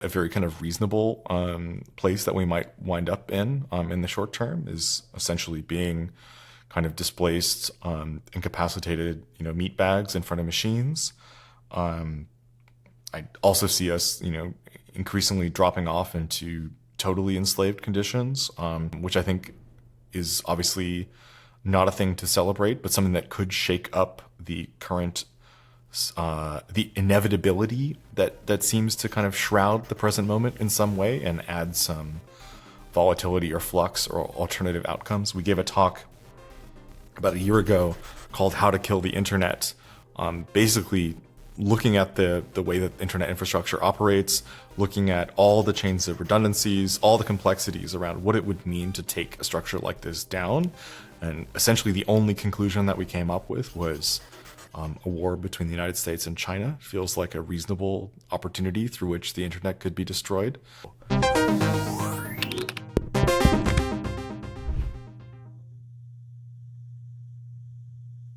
a very kind of reasonable place that we might wind up in the short term is essentially being kind of displaced, incapacitated, meat bags in front of machines. I also see us, increasingly dropping off into totally enslaved conditions, which I think is obviously not a thing to celebrate, but something that could shake up the current, the inevitability that seems to kind of shroud the present moment in some way and add some volatility or flux or alternative outcomes. We gave a talk about a year ago called How to Kill the Internet, basically looking at the way that internet infrastructure operates, looking at all the chains of redundancies, all the complexities around what it would mean to take a structure like this down. And essentially the only conclusion that we came up with was a war between the United States and China feels like a reasonable opportunity through which the internet could be destroyed.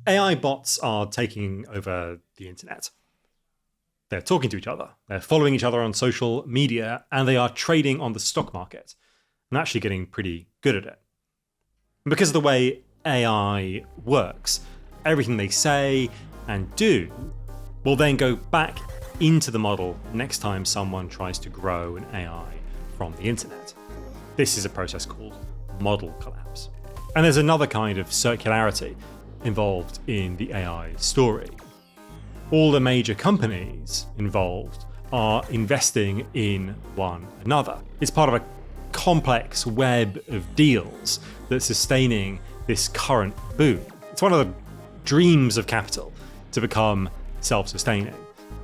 AI bots are taking over the internet. They're talking to each other, they're following each other on social media, and they are trading on the stock market and actually getting pretty good at it. And because of the way AI works, everything they say and do will then go back into the model next time someone tries to grow an AI from the internet. This is a process called model collapse. And there's another kind of circularity involved in the AI story. All the major companies involved are investing in one another. It's part of a complex web of deals that's sustaining this current boom. It's one of the dreams of capital, to become self-sustaining,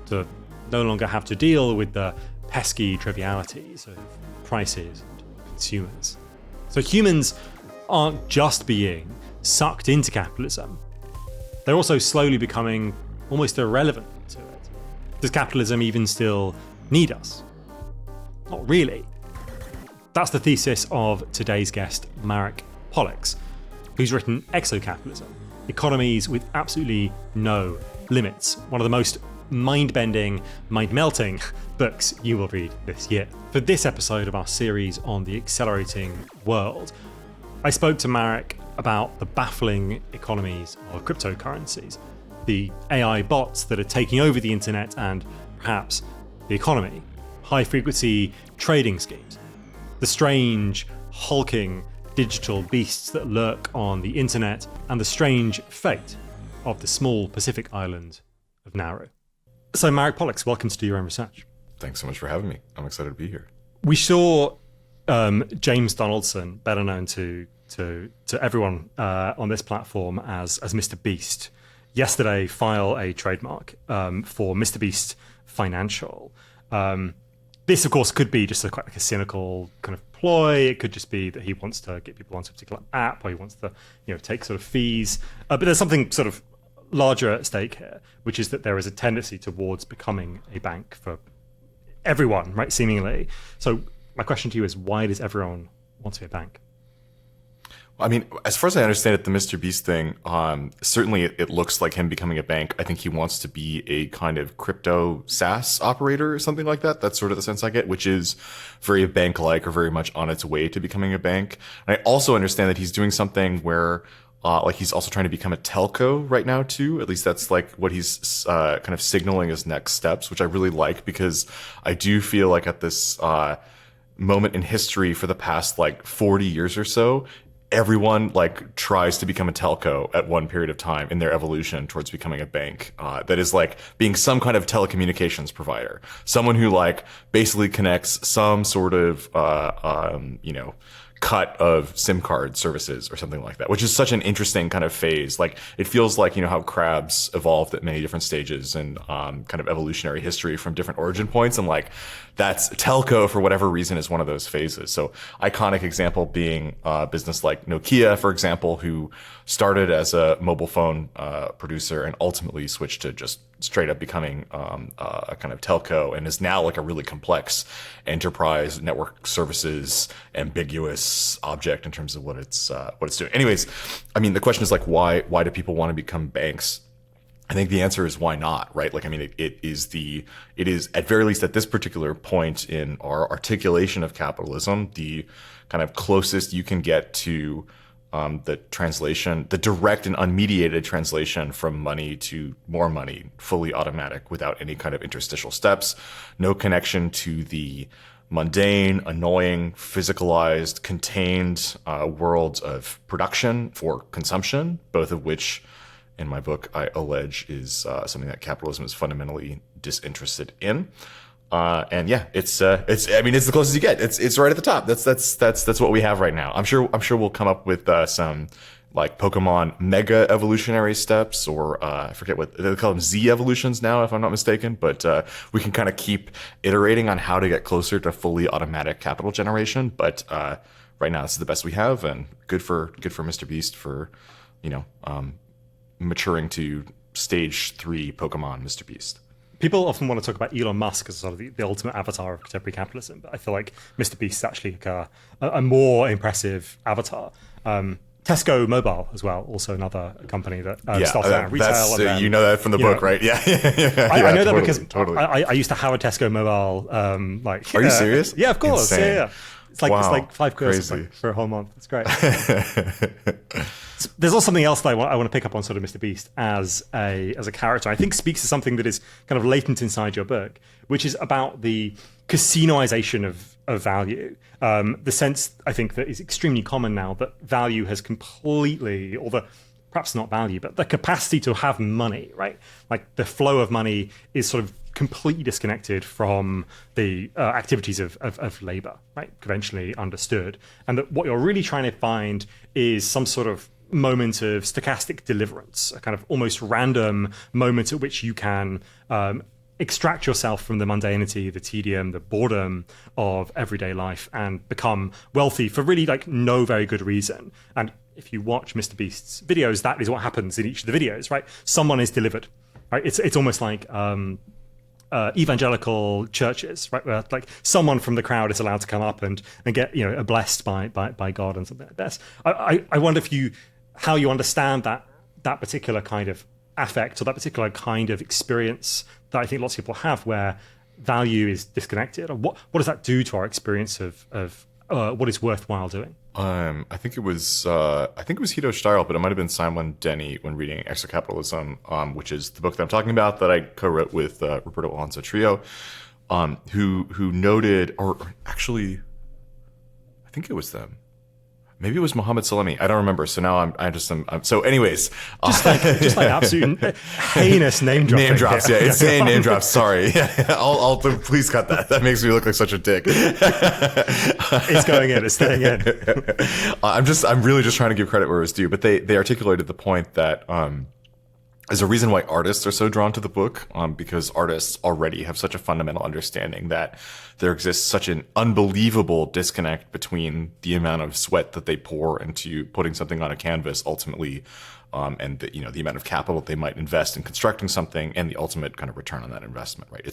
to no longer have to deal with the pesky trivialities of prices and consumers. So humans aren't just being sucked into capitalism, they're also slowly becoming almost irrelevant to it. Does capitalism even still need us? Not really. That's the thesis of today's guest, Marek Poliks, who's written Exo-Capitalism, Economies with Absolutely No Limits, one of the most mind-bending, mind-melting books you will read this year. For this episode of our series on the accelerating world, I spoke to Marek about the baffling economies of cryptocurrencies, the AI bots that are taking over the internet and perhaps the economy, high-frequency trading schemes, the strange, hulking digital beasts that lurk on the internet, and the strange fate of the small Pacific island of Nauru. So Marek Poliks, welcome to Do Your Own Research. Thanks so much for having me. I'm excited to be here. We saw James Donaldson, better known to everyone on this platform as Mr. Beast, yesterday file a trademark for Mr. Beast Financial. This, of course, could be just quite like a cynical kind of ploy. It could just be that he wants to get people onto a particular app, or he wants to, take sort of fees. But there's something sort of larger at stake here, which is that there is a tendency towards becoming a bank for everyone, right? Seemingly. So my question to you is, why does everyone want to be a bank? I mean, as far as I understand it, the Mr. Beast thing, certainly it looks like him becoming a bank. I think he wants to be a kind of crypto SaaS operator or something like that. That's sort of the sense I get, which is very bank-like or very much on its way to becoming a bank. And I also understand that he's doing something where he's also trying to become a telco right now too. At least that's like what he's kind of signaling as next steps, which I really like, because I do feel like at this moment in history for the past 40 years or so, everyone tries to become a telco at one period of time in their evolution towards becoming a bank, that is being some kind of telecommunications provider, someone who basically connects some sort of cut of SIM card services or something like that, which is such an interesting kind of phase. It feels like, how crabs evolved at many different stages and kind of evolutionary history from different origin points. And that's telco, for whatever reason, is one of those phases. So iconic example being a business like Nokia, for example, who started as a mobile phone producer and ultimately switched to just straight up becoming a kind of telco, and is now a really complex enterprise network services ambiguous object in terms of what it's doing. Anyways, I mean, the question is why do people want to become banks? I think the answer is why not, right? Like, I mean, it is at very least at this particular point in our articulation of capitalism, the kind of closest you can get to the translation, the direct and unmediated translation from money to more money, fully automatic, without any kind of interstitial steps, no connection to the mundane, annoying, physicalized, contained worlds of production for consumption, both of which in my book I allege is something that capitalism is fundamentally disinterested in. And yeah, it's the closest you get. It's right at the top. That's what we have right now. I'm sure we'll come up with some like Pokemon mega evolutionary steps, or I forget what they call them, Z evolutions now, if I'm not mistaken. But we can kind of keep iterating on how to get closer to fully automatic capital generation. But right now, this is the best we have, and good for Mr. Beast for maturing to stage 3 Pokemon Mr. Beast. People often want to talk about Elon Musk as sort of the ultimate avatar of contemporary capitalism, but I feel like Mr. Beast is actually like a more impressive avatar. Tesco Mobile as well, also another company that started out in retail. And you know that from the book, right? Yeah. I know that because I used to have a Tesco Mobile. Are you serious? Yeah, of course. Insane. Yeah. It's like £5 for a whole month. It's great. There's also something else that I want to pick up on sort of Mr. Beast as a character. I think speaks to something that is kind of latent inside your book, which is about the casino-ization of value. The sense, I think, that is extremely common now that value has completely, perhaps not value, but the capacity to have money, right? Like the flow of money is sort of completely disconnected from the activities of labor, right? Conventionally understood. And that what you're really trying to find is some sort of moment of stochastic deliverance, a kind of almost random moment at which you can extract yourself from the mundanity, the tedium, the boredom of everyday life and become wealthy for really like no very good reason. And if you watch Mr. Beast's videos, that is what happens in each of the videos, right? Someone is delivered, right? It's almost like evangelical churches, right? Where like someone from the crowd is allowed to come up and get blessed by God and something like this. I wonder how you understand that particular kind of affect or that particular kind of experience that I think lots of people have, where value is disconnected. Or what does that do to our experience of what is worthwhile doing? I think it was Hito Steyrl, but it might have been Simon Denny when reading Exo-Capitalism, which is the book that I'm talking about that I co-wrote with Roberto, Alonso, Trillo, who noted, or actually, I think it was them. Maybe it was Mohammed Salemi. I don't remember. So now I'm so anyways. Just like absolute heinous name dropping. Name drops, yeah. Insane name drops. Sorry. I'll please cut that. That makes me look like such a dick. It's going in. It's staying in. I'm really just trying to give credit where it's due. But they articulated the point that there's a reason why artists are so drawn to the book, because artists already have such a fundamental understanding that there exists such an unbelievable disconnect between the amount of sweat that they pour into putting something on a canvas ultimately, and the amount of capital they might invest in constructing something and the ultimate kind of return on that investment, right?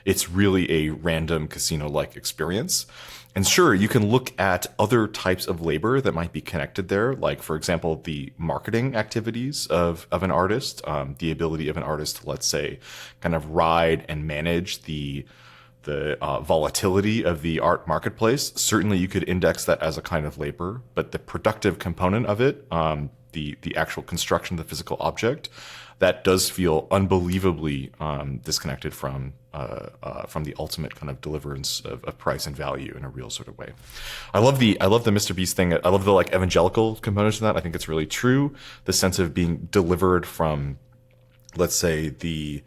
It's really a random casino-like experience. And sure, you can look at other types of labor that might be connected there, like, for example, the marketing activities of an artist, the ability of an artist to, let's say, kind of ride and manage the volatility of the art marketplace. Certainly, you could index that as a kind of labor, but the productive component of it, the actual construction of the physical object, that does feel unbelievably disconnected from the ultimate kind of deliverance of price and value in a real sort of way. I love the Mr. Beast thing. I love the like evangelical components of that. I think it's really true. The sense of being delivered from, let's say, the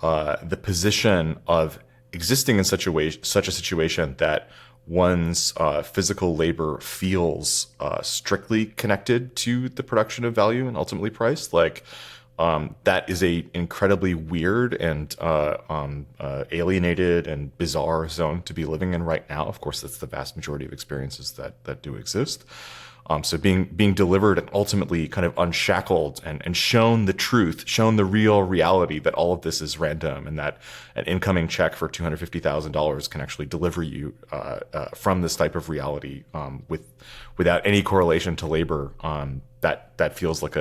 position of existing in such a situation that one's physical labor feels strictly connected to the production of value and ultimately price. Like, that is a incredibly weird and alienated and bizarre zone to be living in right now. Of course, that's the vast majority of experiences that do exist. So being delivered and ultimately kind of unshackled and shown the truth, shown the real reality that all of this is random and that an incoming check for $250,000 can actually deliver you from this type of reality without any correlation to labor. That feels like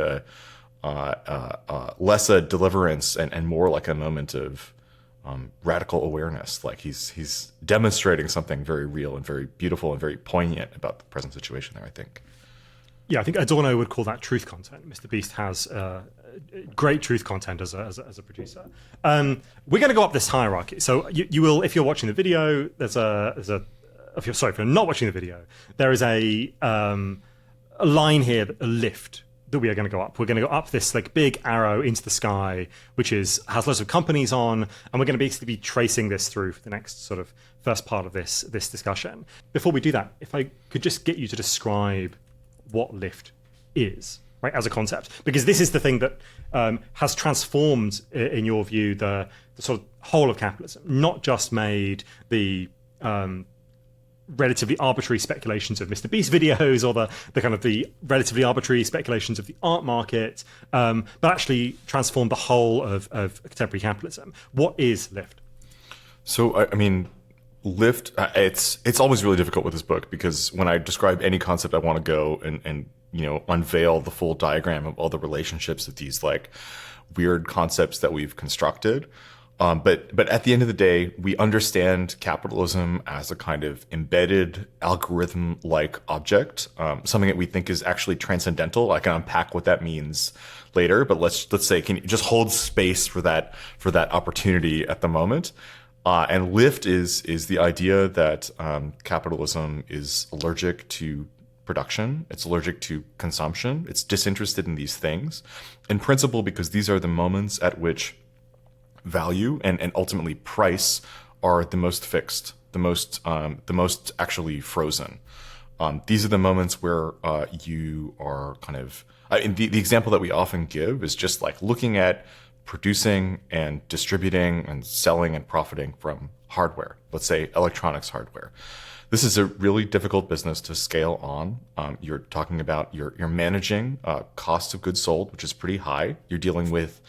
less a deliverance and more like a moment of radical awareness. Like he's demonstrating something very real and very beautiful and very poignant about the present situation there, I think. Yeah, I think Adorno would call that truth content. Mr. Beast has great truth content as a producer. We're going to go up this hierarchy. So you will, if you're watching the video, if you're not watching the video, there is a line here, a lift that we are going to go up. We're going to go up this like big arrow into the sky, which has lots of companies on, and we're going to basically be tracing this through for the next sort of first part of this discussion. Before we do that, if I could just get you to describe what lift is, right, as a concept, because this is the thing that has transformed, in your view, the sort of whole of capitalism, not just made the relatively arbitrary speculations of Mr. Beast videos or the kind of the relatively arbitrary speculations of the art market, but actually transformed the whole of contemporary capitalism. What is lift? So, I mean, lift, it's always really difficult with this book, because when I describe any concept, I want to go and unveil the full diagram of all the relationships of these like weird concepts that we've constructed. But at the end of the day, we understand capitalism as a kind of embedded algorithm-like object, something that we think is actually transcendental. I can unpack what that means later, but let's say, can you just hold space for that opportunity at the moment? And lift is the idea that capitalism is allergic to production. It's allergic to consumption. It's disinterested in these things, in principle, because these are the moments at which value and ultimately price are the most fixed, the most actually frozen. These are the moments where you are kind of, the example that we often give is just like looking at producing and distributing and selling and profiting from hardware, let's say electronics hardware. This is a really difficult business to scale on. You're talking about, you're managing cost of goods sold, which is pretty high. You're dealing with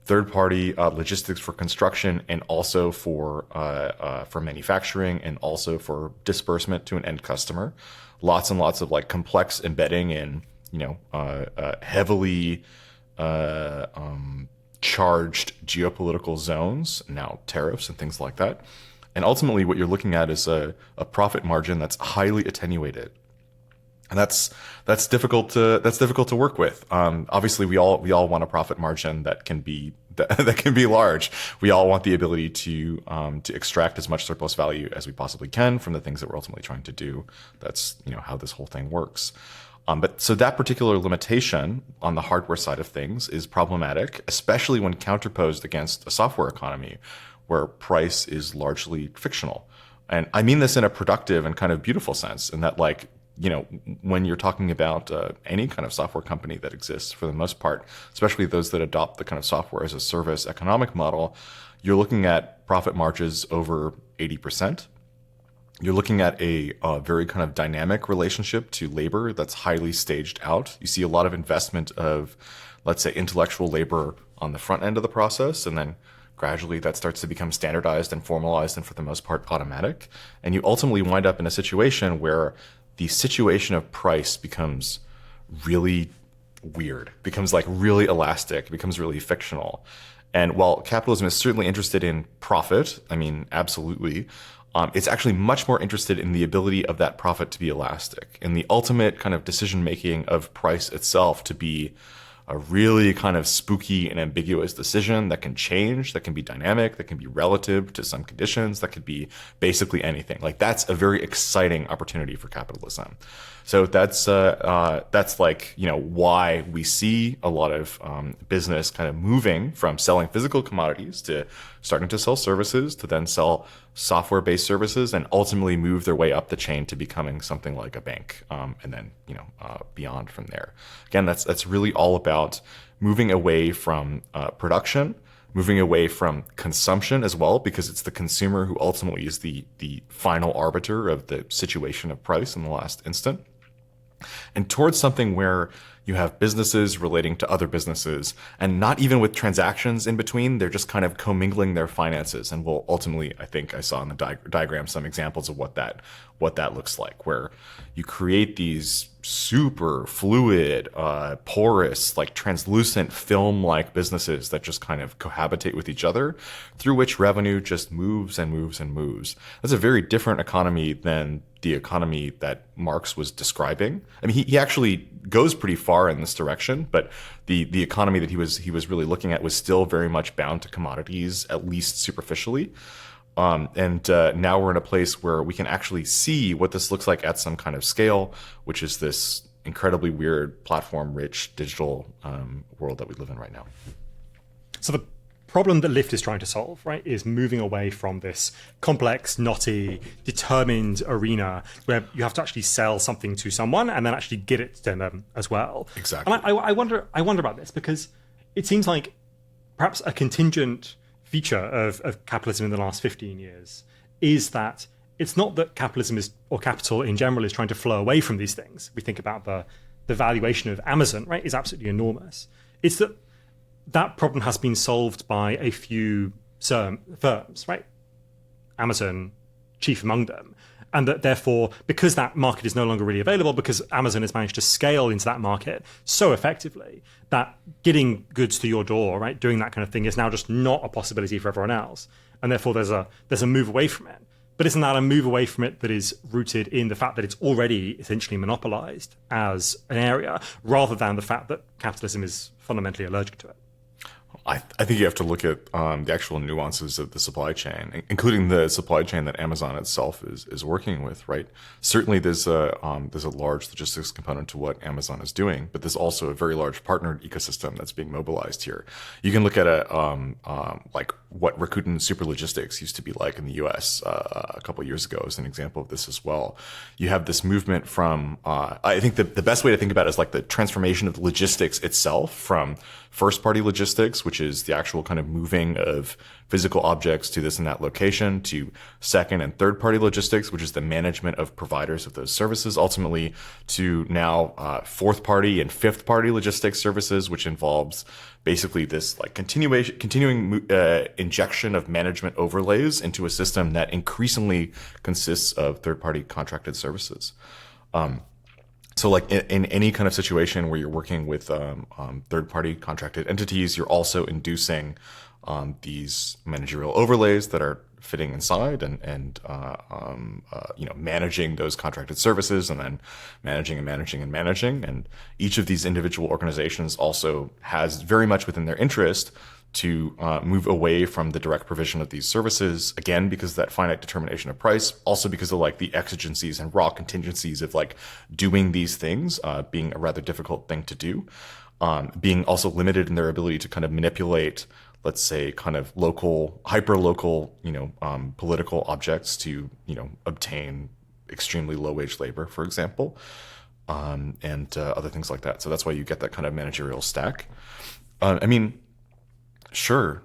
third-party logistics for construction, and also for manufacturing, and also for disbursement to an end customer. Lots and lots of like complex embedding in heavily charged geopolitical zones, now tariffs and things like that. And ultimately, what you're looking at is a profit margin that's highly attenuated. And that's difficult to work with. Obviously, we all want a profit margin that can be large. We all want the ability to extract as much surplus value as we possibly can from the things that we're ultimately trying to do. That's how this whole thing works. But so that particular limitation on the hardware side of things is problematic, especially when counterposed against a software economy where price is largely fictional. And I mean this in a productive and kind of beautiful sense, in that like, when you're talking about any kind of software company that exists, for the most part, especially those that adopt the kind of software as a service economic model, you're looking at profit margins over 80%. You're looking at a very kind of dynamic relationship to labor that's highly staged out. You see a lot of investment of, let's say, intellectual labor on the front end of the process, and then gradually that starts to become standardized and formalized and for the most part automatic. And you ultimately wind up in a situation where the situation of price becomes really weird, becomes like really elastic, becomes really fictional. And while capitalism is certainly interested in profit, I mean, absolutely, it's actually much more interested in the ability of that profit to be elastic, in the ultimate kind of decision-making of price itself to be a really kind of spooky and ambiguous decision that can change, that can be dynamic, that can be relative to some conditions, that could be basically anything. Like, that's a very exciting opportunity for capitalism. So that's like, why we see a lot of business kind of moving from selling physical commodities to starting to sell services, to then sell software-based services, and ultimately move their way up the chain to becoming something like a bank, and then beyond from there. Again, that's really all about moving away from production, moving away from consumption as well, because it's the consumer who ultimately is the final arbiter of the situation of price in the last instant. and towards something where you have businesses relating to other businesses, and not even with transactions in between. They're just kind of commingling their finances. And we'll ultimately, I think I saw in the diagram some examples of what that looks like, where you create these super fluid, porous, like translucent film-like businesses that just kind of cohabitate with each other, through which revenue just moves and moves and moves. That's a very different economy than the economy that Marx was describing. I mean, he actually goes pretty far in this direction, but the economy that he was really looking at was still very much bound to commodities, at least superficially. And now we're in a place where we can actually see what this looks like at some kind of scale, which is this incredibly weird, platform-rich digital world that we live in right now. So the problem that Lyft is trying to solve, right, is moving away from this complex, knotty, determined arena where you have to actually sell something to someone and then actually get it to them as well. Exactly. And I wonder about this, because it seems like perhaps a contingent feature of capitalism in the last 15 years is that it's not that capitalism is, or capital in general, is trying to flow away from these things. We think about the valuation of Amazon, right, is absolutely enormous. It's that problem has been solved by a few firms, right? Amazon chief among them. And that therefore, because that market is no longer really available, because Amazon has managed to scale into that market so effectively that getting goods to your door, right, doing that kind of thing is now just not a possibility for everyone else. And therefore there's a move away from it. But isn't that a move away from it that is rooted in the fact that it's already essentially monopolized as an area, rather than the fact that capitalism is fundamentally allergic to it? I think you have to look at the actual nuances of the supply chain, including the supply chain that Amazon itself is working with, right? Certainly there's a large logistics component to what Amazon is doing, but there's also a very large partnered ecosystem that's being mobilized here. You can look at like what Rakuten Super Logistics used to be like in the US a couple of years ago as an example of this as well. You have this movement from, I think the best way to think about it is like the transformation of the logistics itself from first-party logistics, which is the actual kind of moving of physical objects to this and that location, to second and third-party logistics, which is the management of providers of those services, ultimately to now fourth-party and fifth-party logistics services, which involves basically this like continuing injection of management overlays into a system that increasingly consists of third-party contracted services. So like in any kind of situation where you're working with third-party contracted entities, you're also inducing these managerial overlays that are fitting inside and managing those contracted services, and then managing. And each of these individual organizations also has very much within their interest to move away from the direct provision of these services, again, because of that finite determination of price, also because of like the exigencies and raw contingencies of like doing these things, being a rather difficult thing to do, being also limited in their ability to kind of manipulate, let's say, kind of local, hyper-local, political objects to, obtain extremely low-wage labor, for example, and other things like that. So that's why you get that kind of managerial stack. Sure,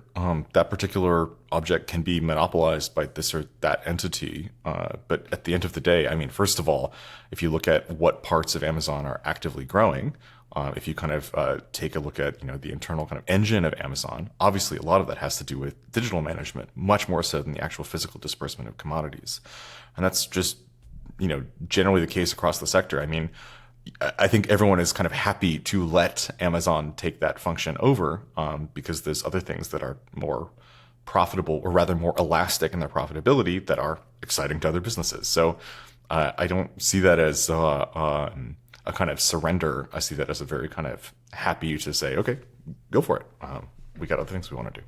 that particular object can be monopolized by this or that entity, but at the end of the day, first of all, if you look at what parts of Amazon are actively growing, if you kind of take a look at the internal kind of engine of Amazon, obviously a lot of that has to do with digital management, much more so than the actual physical disbursement of commodities, and that's just generally the case across the sector. I think everyone is kind of happy to let Amazon take that function over because there's other things that are more profitable, or rather more elastic in their profitability, that are exciting to other businesses. So I don't see that as a kind of surrender. I see that as a very kind of happy to say, okay, go for it. We got other things we want to do.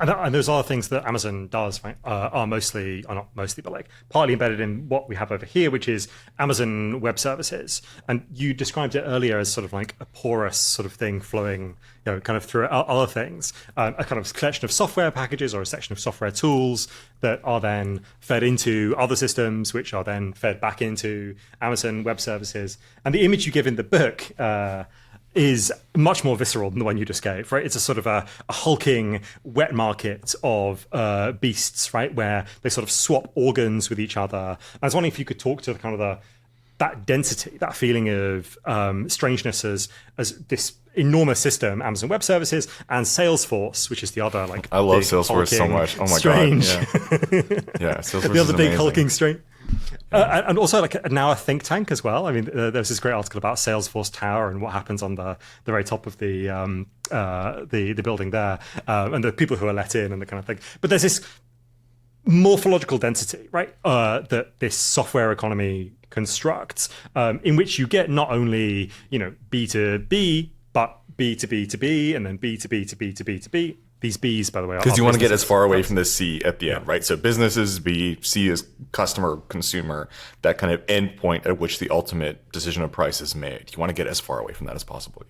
And those other things that Amazon does, right, are mostly, or not mostly, but like partly embedded in what we have over here, which is Amazon Web Services. And you described it earlier as sort of like a porous sort of thing flowing, kind of through other things, a kind of collection of software packages or a section of software tools that are then fed into other systems, which are then fed back into Amazon Web Services. And the image you give in the book is much more visceral than the one you just gave, right? It's a sort of a hulking wet market of beasts, right? Where they sort of swap organs with each other. I was wondering if you could talk to kind of that density, that feeling of strangeness as this enormous system, Amazon Web Services, and Salesforce, which is the other like I love big, Salesforce so hulking, much. Oh my strange. god! Yeah, Salesforce The is other big amazing. hulking strange. And also like now a think tank as well. I mean, there's this great article about Salesforce Tower and what happens on the very top of the building there, and the people who are let in and the kind of thing. But there's this morphological density, right? That this software economy constructs, in which you get not only B2B, but B2B to B, and then B2B to B to B to B. These B's, by the way, because you want to get as far away from the C at the end, right? So business is B, C is customer, consumer, that kind of end point at which the ultimate decision of price is made. You want to get as far away from that as possible.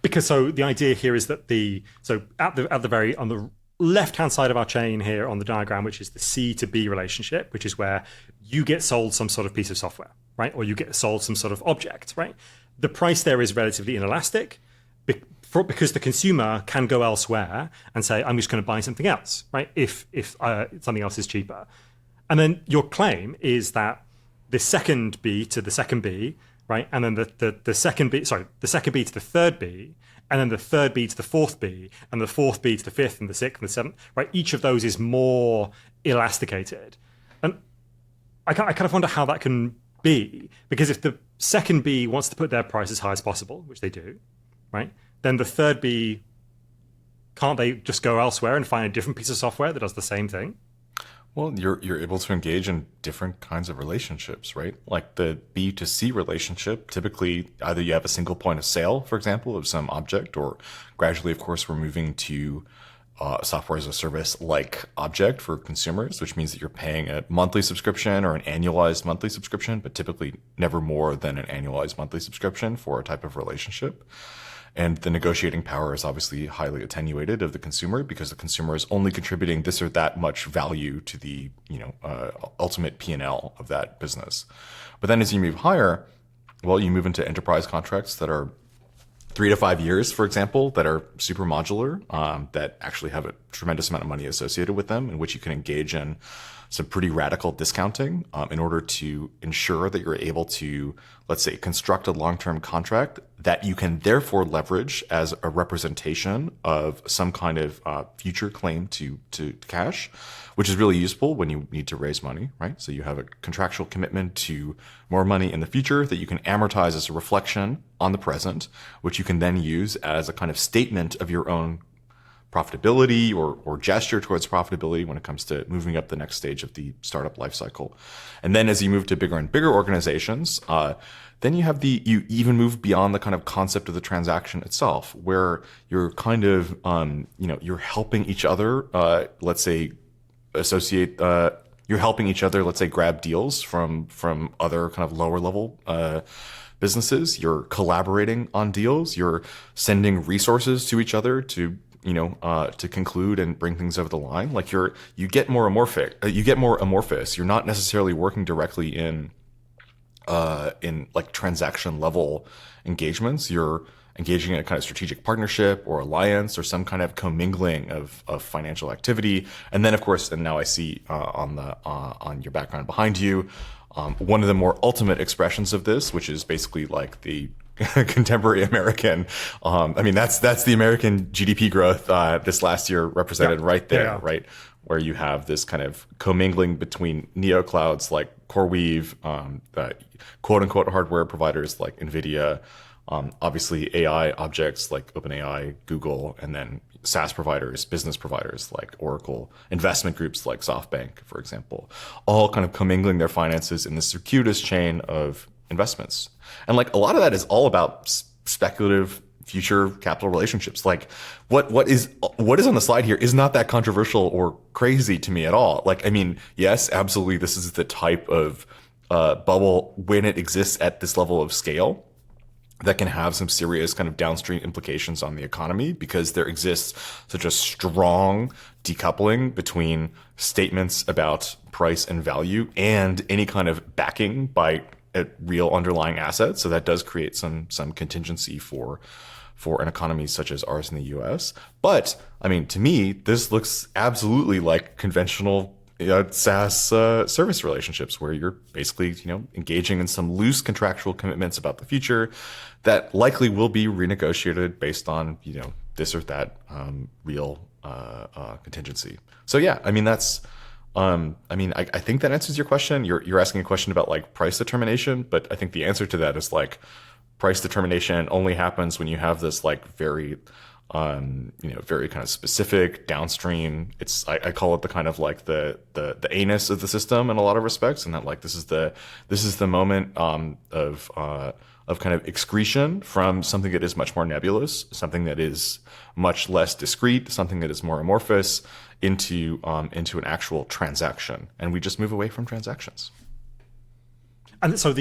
Because so the idea here is that at the very on the left-hand side of our chain here on the diagram, which is the C to B relationship, which is where you get sold some sort of piece of software, right? Or you get sold some sort of object, right? The price there is relatively inelastic because the consumer can go elsewhere and say, I'm just going to buy something else, right? If something else is cheaper. And then your claim is that the second B to the second B, right? And then the second B to the third B, and then the third B to the fourth B, and the fourth B to the fifth and the sixth and the seventh, right? Each of those is more elasticated. And I kind of wonder how that can be, because if the second B wants to put their price as high as possible, which they do, right? Then the third B, can't they just go elsewhere and find a different piece of software that does the same thing? Well, you're able to engage in different kinds of relationships, right? Like the B to C relationship, typically either you have a single point of sale, for example, of some object, or gradually, of course, we're moving to software as a service like object for consumers, which means that you're paying a monthly subscription or an annualized monthly subscription, but typically never more than an annualized monthly subscription for a type of relationship. And the negotiating power is obviously highly attenuated of the consumer, because the consumer is only contributing this or that much value to the ultimate P&L of that business. But then as you move higher, well, you move into enterprise contracts that are 3 to 5 years, for example, that are super modular, that actually have a tremendous amount of money associated with them, in which you can engage in some pretty radical discounting in order to ensure that you're able to, let's say, construct a long-term contract that you can therefore leverage as a representation of some kind of future claim to cash, which is really useful when you need to raise money, right? So you have a contractual commitment to more money in the future that you can amortize as a reflection on the present, which you can then use as a kind of statement of your own profitability or gesture towards profitability when it comes to moving up the next stage of the startup lifecycle. And then as you move to bigger and bigger organizations, then you even move beyond the kind of concept of the transaction itself, where you're kind of, you're helping each other, let's say, you're helping each other, let's say, grab deals from other kind of lower level businesses. You're collaborating on deals. You're sending resources to each other to conclude and bring things over the line. Like you get more amorphous. You're not necessarily working directly in like transaction level engagements. You're engaging in a kind of strategic partnership or alliance or some kind of commingling of financial activity. And then, of course, and now I see on your background behind you, one of the more ultimate expressions of this, which is basically like the contemporary American. That's the American GDP growth this last year represented right there, right? Where you have this kind of commingling between neoclouds like CoreWeave, quote unquote hardware providers like Nvidia, obviously AI objects like OpenAI, Google, and then SaaS providers, business providers like Oracle, investment groups like SoftBank, for example, all kind of commingling their finances in this circuitous chain of investments. And like a lot of that is all about speculative future capital relationships. Like what is on the slide here is not that controversial or crazy to me at all. Like, I mean, yes, absolutely, this is the type of bubble when it exists at this level of scale that can have some serious kind of downstream implications on the economy, because there exists such a strong decoupling between statements about price and value and any kind of backing by a real underlying asset. So that does create some contingency for an economy such as ours in the US. But I mean, to me, this looks absolutely like conventional SaaS service relationships where you're basically, engaging in some loose contractual commitments about the future that likely will be renegotiated based on, this or that real contingency. So yeah, I mean, I think that answers your question. You're asking a question about like price determination, but I think the answer to that is like price determination only happens when you have this like very very kind of specific downstream. I call it the kind of like the anus of the system in a lot of respects, and that like this is the moment of kind of excretion from something that is much more nebulous, something that is much less discrete, something that is more amorphous into an actual transaction, and we just move away from transactions. And so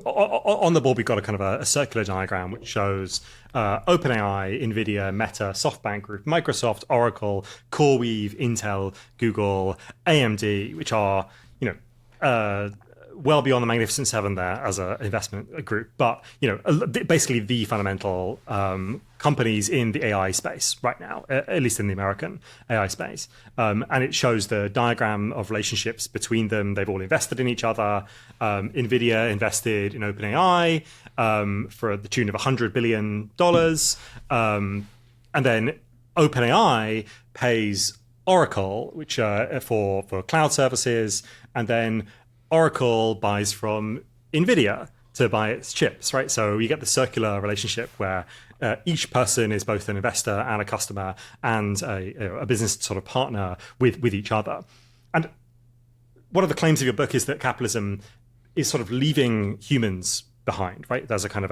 on the board, we've got a kind of a circular diagram which shows OpenAI, Nvidia, Meta, SoftBank Group, Microsoft, Oracle, CoreWeave, Intel, Google, AMD, which are well beyond the Magnificent Seven there as an investment group, but basically the fundamental companies in the AI space right now, at least in the American AI space. And it shows the diagram of relationships between them. They've all invested in each other. Nvidia invested in OpenAI for the tune of $100 billion. And then OpenAI pays Oracle, which for cloud services, and then Oracle buys from Nvidia to buy its chips, right? So you get the circular relationship where each person is both an investor and a customer and a business sort of partner with each other. And one of the claims of your book is that capitalism is sort of leaving humans behind, right? There's a kind of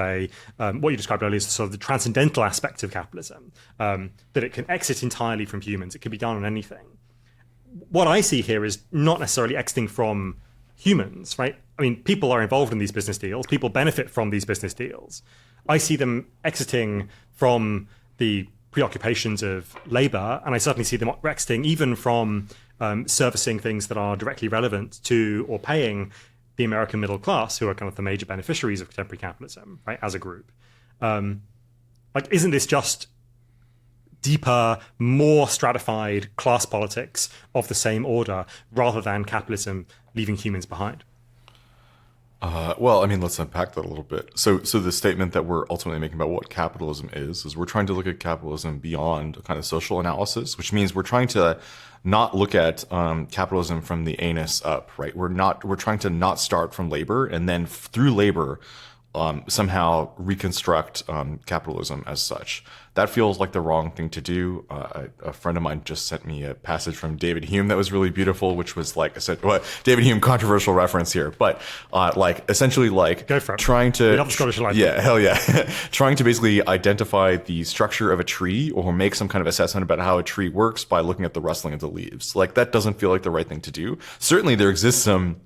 what you described earlier is sort of the transcendental aspect of capitalism, that it can exit entirely from humans. It can be done on anything. What I see here is not necessarily exiting from humans, right? I mean, people are involved in these business deals. People benefit from these business deals. I see them exiting from the preoccupations of labor, and I certainly see them exiting even from servicing things that are directly relevant to or paying the American middle class, who are kind of the major beneficiaries of contemporary capitalism, right, as a group. Isn't this just deeper, more stratified class politics of the same order rather than capitalism leaving humans behind? Well, I mean, let's unpack that a little bit. So the statement that we're ultimately making about what capitalism is we're trying to look at capitalism beyond a kind of social analysis, which means we're trying to not look at capitalism from the anus up, right? We're trying to not start from labor and then through labor somehow reconstruct capitalism as such. That feels like the wrong thing to do. A friend of mine just sent me a passage from David Hume that was really beautiful, which was like David Hume, controversial reference here, but essentially go for it. Trying to hell yeah, trying to basically identify the structure of a tree or make some kind of assessment about how a tree works by looking at the rustling of the leaves. Like that doesn't feel like the right thing to do. Certainly, there exists some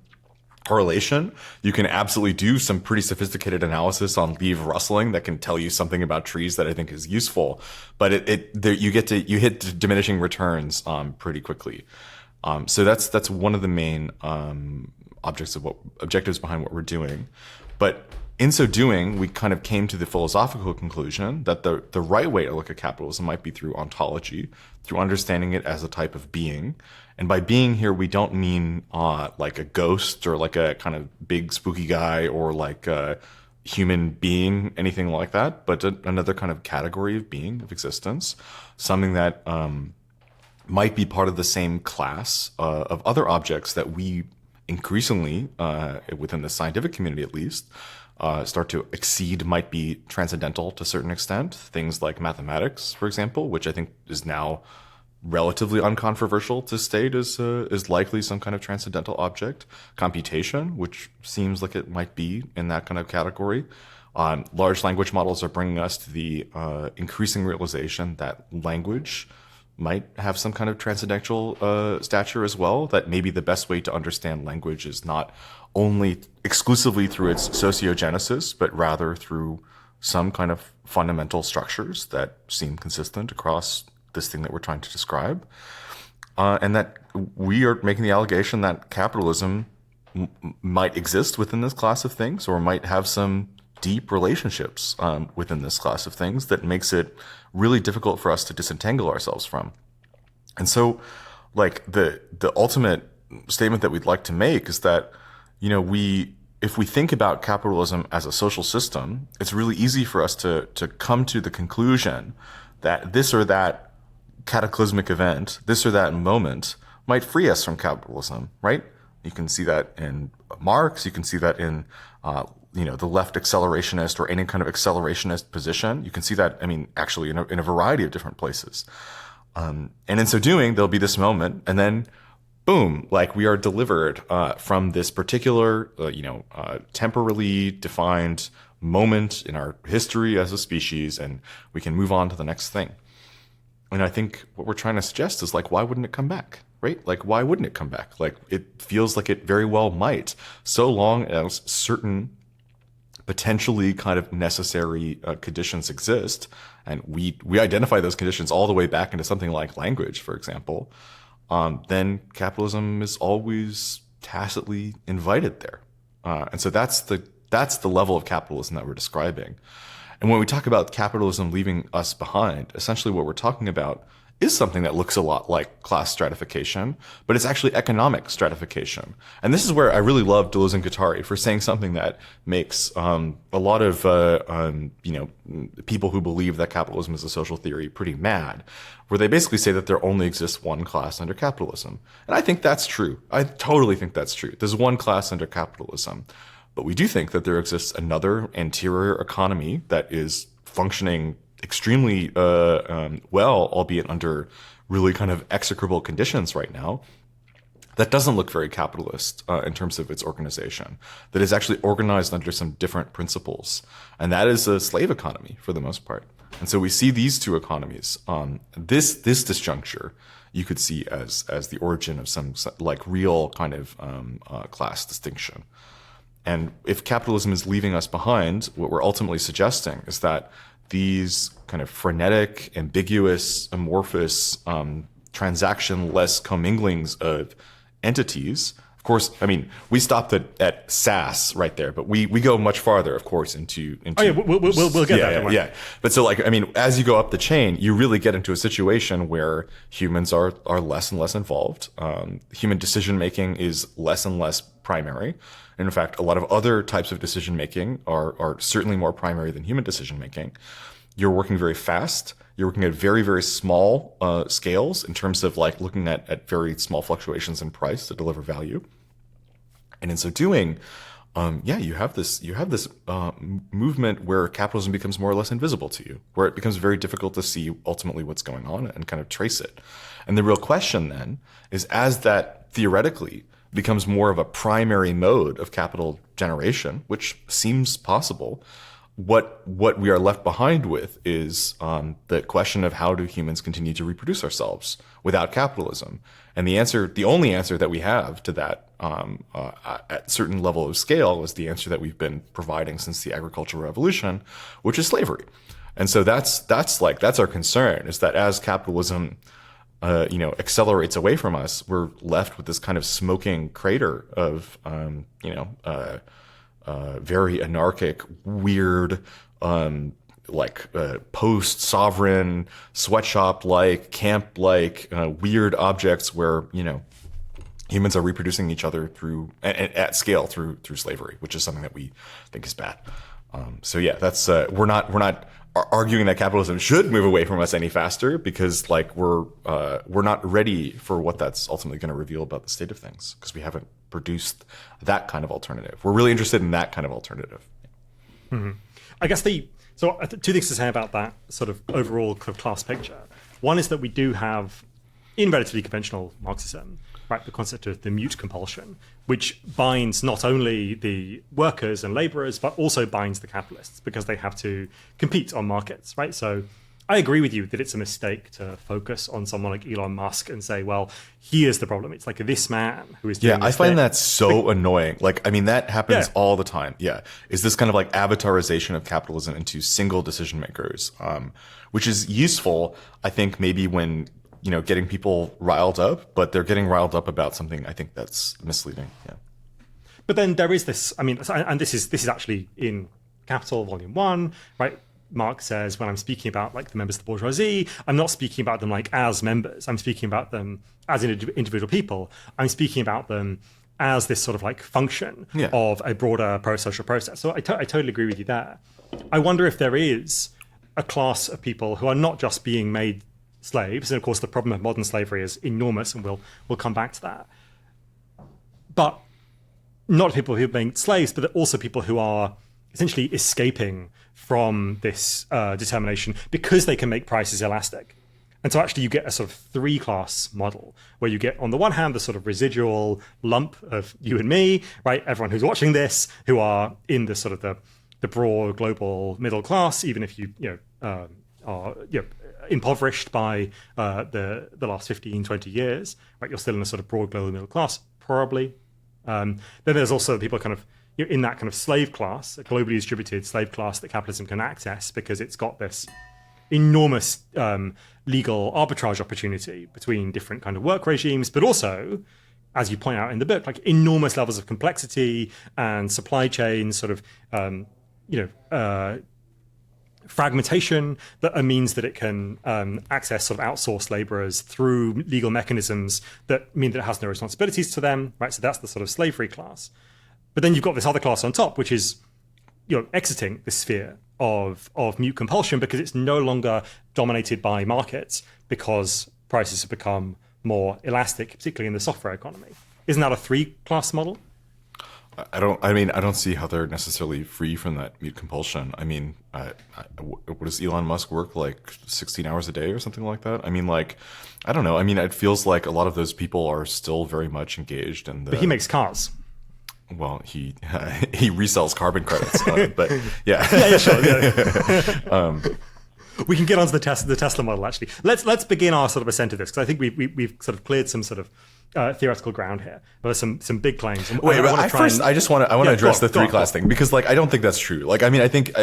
correlation. You can absolutely do some pretty sophisticated analysis on leaf rustling that can tell you something about trees that I think is useful, but you hit diminishing returns pretty quickly. So that's one of the main objectives behind what we're doing. But in so doing, we kind of came to the philosophical conclusion that the right way to look at capitalism might be through ontology, through understanding it as a type of being. And by being here, we don't mean like a ghost or like a kind of big spooky guy or like a human being, anything like that, but another kind of category of being, of existence, something that might be part of the same class of other objects that we increasingly, within the scientific community at least, start to exceed, might be transcendental to a certain extent. Things like mathematics, for example, which I think is now relatively uncontroversial to state is likely some kind of transcendental object. Computation, which seems like it might be in that kind of category. Large language models are bringing us to the increasing realization that language might have some kind of transcendental stature as well, that maybe the best way to understand language is not only exclusively through its sociogenesis, but rather through some kind of fundamental structures that seem consistent across this thing that we're trying to describe. And that we are making the allegation that capitalism might exist within this class of things, or might have some deep relationships within this class of things that makes it really difficult for us to disentangle ourselves from. And so like the ultimate statement that we'd like to make is that, if we think about capitalism as a social system, it's really easy for us to come to the conclusion that this or that cataclysmic event, this or that moment, might free us from capitalism, right? You can see that in Marx. You can see that in, the left accelerationist or any kind of accelerationist position. You can see that, actually in a variety of different places. And in so doing, there'll be this moment, and then boom, like we are delivered from this particular, temporally defined moment in our history as a species, and we can move on to the next thing. And I think what we're trying to suggest is, like, why wouldn't it come back, right? Like, why wouldn't it come back? Like, it feels like it very well might, so long as certain potentially kind of necessary conditions exist, and we identify those conditions all the way back into something like language, for example. Then capitalism is always tacitly invited there. And so that's the level of capitalism that we're describing. And when we talk about capitalism leaving us behind, essentially what we're talking about is something that looks a lot like class stratification, but it's actually economic stratification. And this is where I really love Deleuze and Guattari for saying something that makes a lot of people who believe that capitalism is a social theory pretty mad, where they basically say that there only exists one class under capitalism. And I think that's true. I totally think that's true. There's one class under capitalism. But we do think that there exists another anterior economy that is functioning extremely well, albeit under really kind of execrable conditions right now, that doesn't look very capitalist in terms of its organization, that is actually organized under some different principles. And that is a slave economy for the most part. And so we see these two economies. This disjuncture you could see as the origin of some like real kind of class distinction. And if capitalism is leaving us behind, what we're ultimately suggesting is that these kind of frenetic, ambiguous, amorphous, transaction-less comminglings of entities. Of course, we stopped at SAS right there, but we go much farther, of course, into oh yeah, we'll get there. Yeah. But so as you go up the chain, you really get into a situation where humans are less and less involved. Human decision making is less and less primary. And in fact, a lot of other types of decision making are certainly more primary than human decision making. You're working very fast. You're working at very, very small scales in terms of like looking at very small fluctuations in price to deliver value. And in so doing, you have this movement where capitalism becomes more or less invisible to you, where it becomes very difficult to see ultimately what's going on and kind of trace it. And the real question then is, as that theoretically becomes more of a primary mode of capital generation, which seems possible, what we are left behind with is the question of how do humans continue to reproduce ourselves without capitalism? And the only answer that we have to that at certain level of scale is the answer that we've been providing since the agricultural revolution, which is slavery. And so that's our concern, is that as capitalism accelerates away from us, we're left with this kind of smoking crater of, very anarchic, weird, post-sovereign, sweatshop-like, camp-like, weird objects where, humans are reproducing each other at scale through slavery, which is something that we think is bad. That's we're not arguing that capitalism should move away from us any faster, because we're not ready for what that's ultimately going to reveal about the state of things, because we haven't produced that kind of alternative. We're really interested in that kind of alternative. Mm-hmm. I guess two things to say about that sort of overall class picture. One is that we do have, in relatively conventional Marxism, right, the concept of the mute compulsion, which binds not only the workers and laborers, but also binds the capitalists, because they have to compete on markets, right? So I agree with you that it's a mistake to focus on someone like Elon Musk and say, well, he is the problem. It's like this man who is doing this I find thing. that so annoying. That happens all the time. Yeah. Is this kind of like avatarization of capitalism into single decision makers, which is useful, I think, maybe when getting people riled up, but they're getting riled up about something I think that's misleading. Yeah. But then there is this, and this is actually in Capital Volume 1, right? Marx says, when I'm speaking about like the members of the bourgeoisie, I'm not speaking about them like as members. I'm speaking about them as individual people. I'm speaking about them as this sort of like function of a broader pro-social process. So I totally agree with you there. I wonder if there is a class of people who are not just being made slaves, and of course the problem of modern slavery is enormous, and we'll come back to that. But not people who are being slaves, but also people who are essentially escaping from this determination because they can make prices elastic. And so actually you get a sort of three-class model where you get, on the one hand, the sort of residual lump of you and me, right? Everyone who's watching this, who are in the sort of the broad global middle class, even if you are impoverished by the last 15, 20 years, right? You're still in a sort of broad global middle class, probably. Then there's also people kind of in that kind of slave class, a globally distributed slave class that capitalism can access because it's got this enormous legal arbitrage opportunity between different kind of work regimes, but also, as you point out in the book, like enormous levels of complexity and supply chains, sort of fragmentation that means that it can access sort of outsourced laborers through legal mechanisms that mean that it has no responsibilities to them, right? So that's the sort of slavery class. But then you've got this other class on top, which is exiting the sphere of mute compulsion because it's no longer dominated by markets because prices have become more elastic, particularly in the software economy. Isn't that a three-class model? I don't see how they're necessarily free from that mute compulsion. I mean, what does Elon Musk work, like 16 hours a day or something like that? I mean, like, I don't know. I mean, it feels like a lot of those people are still very much engaged in the... But he makes cars. Well, he resells carbon credits, but yeah. Yeah, sure. Yeah. We can get onto the Tesla model, actually. Let's begin our sort of ascent of this, because I think we've sort of cleared some sort of theoretical ground here. There's some big claims. I want to address the three-class thing, because like I don't think that's true. Like, I mean, I think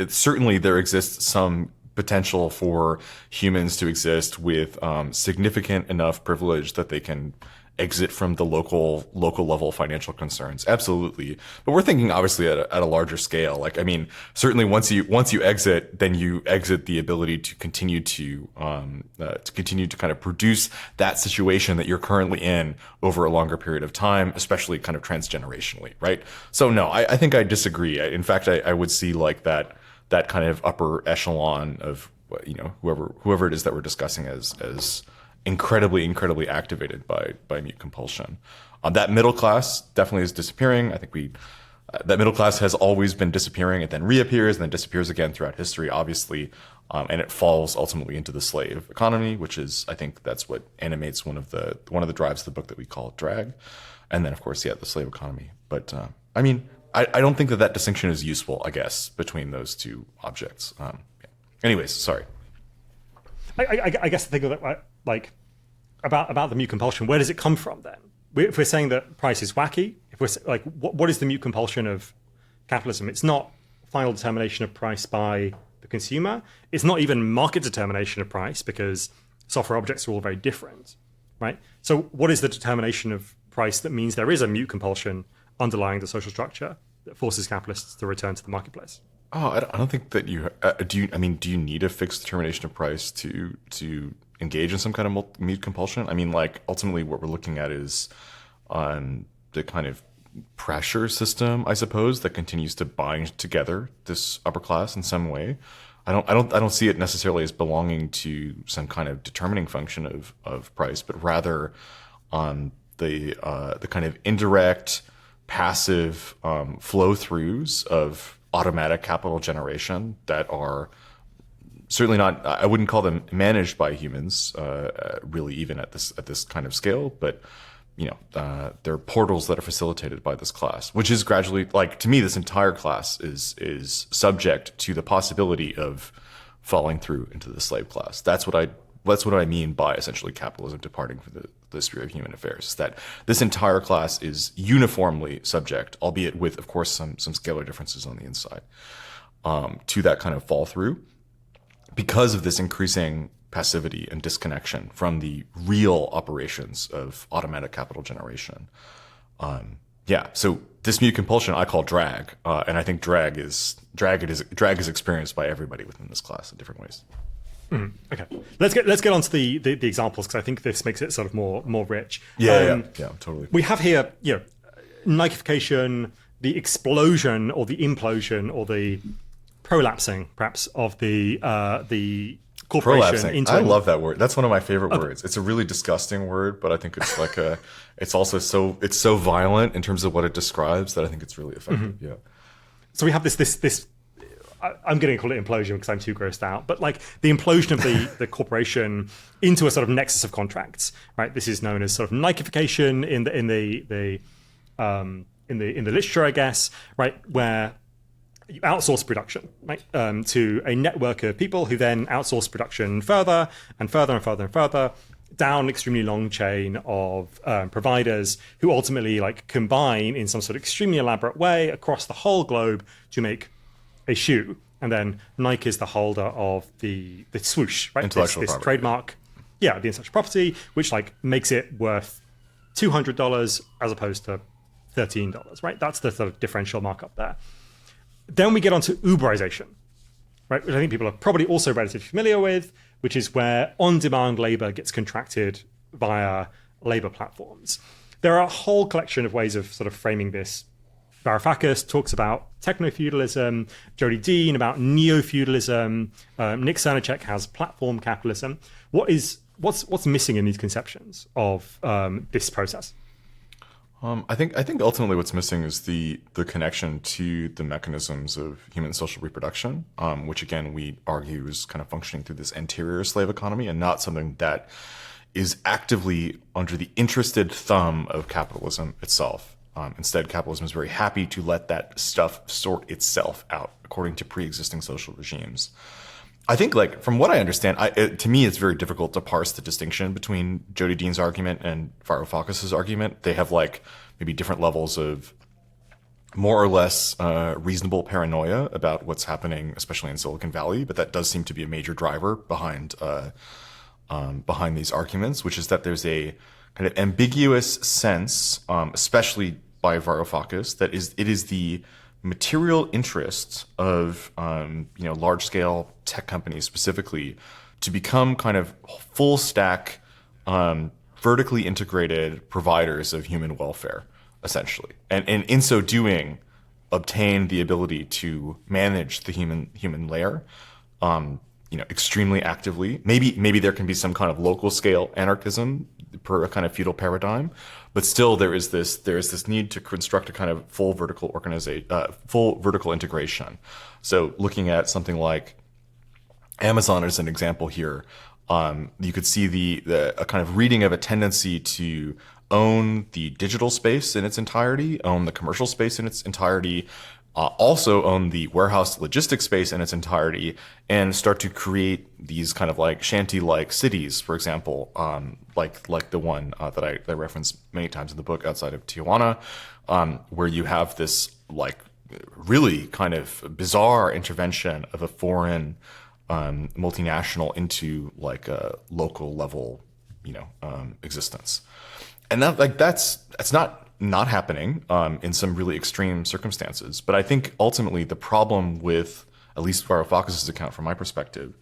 certainly there exists some potential for humans to exist with significant enough privilege that they can exit from the local level financial concerns. Absolutely. But we're thinking obviously at a larger scale. Like, I mean, certainly once you exit, then you exit the ability to continue to kind of produce that situation that you're currently in over a longer period of time, especially kind of transgenerationally, right? So no, I think I disagree. In fact, I would see like that kind of upper echelon of, whoever it is that we're discussing as incredibly activated by mute compulsion. That middle class definitely is disappearing. I think that middle class has always been disappearing. It then reappears and then disappears again throughout history, obviously, and it falls ultimately into the slave economy, which is, I think that's what animates one of the drives of the book that we call drag, and then of course, the slave economy. But I mean, I don't think that distinction is useful, I guess, between those two objects. Anyways, sorry. I guess the thing that like about the mute compulsion, where does it come from then? If we're saying that price is wacky, if we're like, what is the mute compulsion of capitalism? It's not final determination of price by the consumer. It's not even market determination of price because software objects are all very different, right? So what is the determination of price that means there is a mute compulsion underlying the social structure that forces capitalists to return to the marketplace? Oh, I don't think that you do. Do you need a fixed determination of price to engage in some kind of mute compulsion? I mean, like ultimately, what we're looking at is the kind of pressure system, I suppose, that continues to bind together this upper class in some way. I don't see it necessarily as belonging to some kind of determining function of price, but rather the kind of indirect, passive flow-throughs of automatic capital generation that are certainly not, I wouldn't call them managed by humans, really, even at this kind of scale, but they're portals that are facilitated by this class, which is gradually, like, to me, this entire class is subject to the possibility of falling through into the slave class. That's what I mean by essentially capitalism departing from the sphere of human affairs, is that this entire class is uniformly subject, albeit with, of course, some scalar differences on the inside, to that kind of fall through because of this increasing passivity and disconnection from the real operations of automatic capital generation. So Dismute compulsion I call drag, and I think drag is experienced by everybody within this class in different ways. Okay, let's get on to the examples, because I think this makes it sort of more rich. Yeah, totally. We have here, Nike-ification, the explosion or the implosion or the prolapsing, perhaps, of the corporation. I love that word. That's one of my favorite words. It's a really disgusting word, but I think it's like it's also so violent in terms of what it describes that I think it's really effective. Yeah. So we have this. I'm going to call it implosion because I'm too grossed out, but like the implosion of the corporation into a sort of nexus of contracts, right? This is known as sort of Nike-ification in the literature, I guess, right, where you outsource production, right, to a network of people who then outsource production further and further and further and further down an extremely long chain of providers who ultimately like combine in some sort of extremely elaborate way across the whole globe to make a shoe. And then Nike is the holder of the swoosh, right? This trademark, the intellectual property, which like makes it worth $200 as opposed to $13, right? That's the sort of differential markup there. Then we get onto Uber-ization, right? Which I think people are probably also relatively familiar with, which is where on-demand labor gets contracted via labor platforms. There are a whole collection of ways of sort of framing this. Varoufakis talks about technofeudalism, Jody Dean about neo-feudalism, Nick Cernacek has platform capitalism. What's missing in these conceptions of this process? I think ultimately what's missing is the connection to the mechanisms of human social reproduction, which again we argue is kind of functioning through this anterior slave economy and not something that is actively under the interested thumb of capitalism itself. Instead, capitalism is very happy to let that stuff sort itself out according to pre-existing social regimes. I think, like, from what I understand, to me, it's very difficult to parse the distinction between Jody Dean's argument and Varoufakis' argument. They have, like, maybe different levels of more or less reasonable paranoia about what's happening, especially in Silicon Valley. But that does seem to be a major driver behind these arguments, which is that there's a kind of ambiguous sense, especially by Varoufakis, that it is the material interests of large-scale tech companies specifically to become kind of full stack, vertically integrated providers of human welfare, essentially, and in so doing, obtain the ability to manage the human layer, extremely actively. Maybe there can be some kind of local scale anarchism per a kind of feudal paradigm, but still there is this need to construct a kind of full vertical integration. So looking at something like Amazon as an example here, you could see a kind of reading of a tendency to own the digital space in its entirety, own the commercial space in its entirety, also own the warehouse logistics space in its entirety, and start to create these kind of like shanty-like cities, for example, like the one that I reference many times in the book outside of Tijuana, where you have this like really kind of bizarre intervention of a foreign multinational into like a local level, existence, and that's not happening in some really extreme circumstances. But I think ultimately the problem with at least Varoufakis' account from my perspective,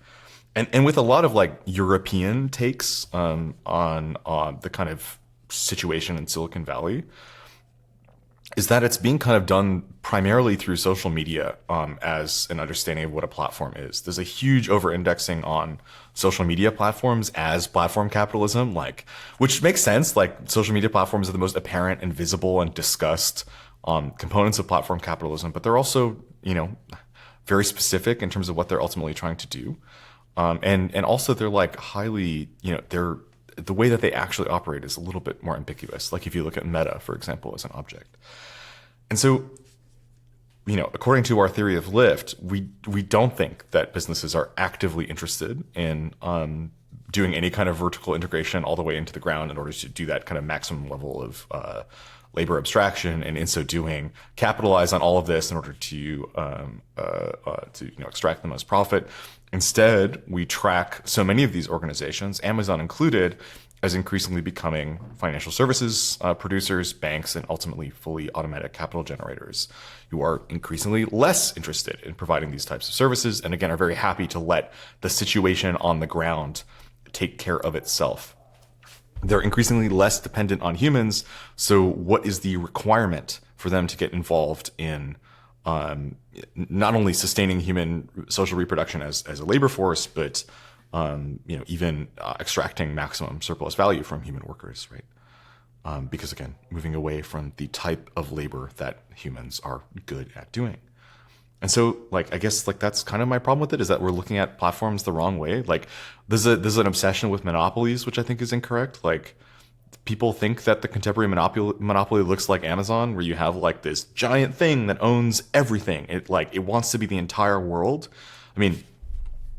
and with a lot of like European takes on the kind of situation in Silicon Valley, is that it's being kind of done primarily through social media as an understanding of what a platform is. There's a huge over-indexing on social media platforms as platform capitalism, which makes sense. Like social media platforms are the most apparent and visible and discussed components of platform capitalism, but they're also, very specific in terms of what they're ultimately trying to do. And also they're like highly, the way that they actually operate is a little bit more ambiguous. Like if you look at Meta, for example, as an object. And so, according to our theory of Lyft, we don't think that businesses are actively interested in doing any kind of vertical integration all the way into the ground in order to do that kind of maximum level of labor abstraction, and in so doing, capitalize on all of this in order to extract the most profit. Instead, we track so many of these organizations, Amazon included, as increasingly becoming financial services producers, banks, and ultimately fully automatic capital generators who are increasingly less interested in providing these types of services and again are very happy to let the situation on the ground take care of itself. They're increasingly less dependent on humans. So what is the requirement for them to get involved in not only sustaining human social reproduction as a labor force, but even extracting maximum surplus value from human workers, right? Because again, moving away from the type of labor that humans are good at doing. And so, I guess, that's kind of my problem with it, is that we're looking at platforms the wrong way. There's an obsession with monopolies, which I think is incorrect. People think that the contemporary monopoly looks like Amazon, where you have this giant thing that owns everything. It wants to be the entire world. I mean,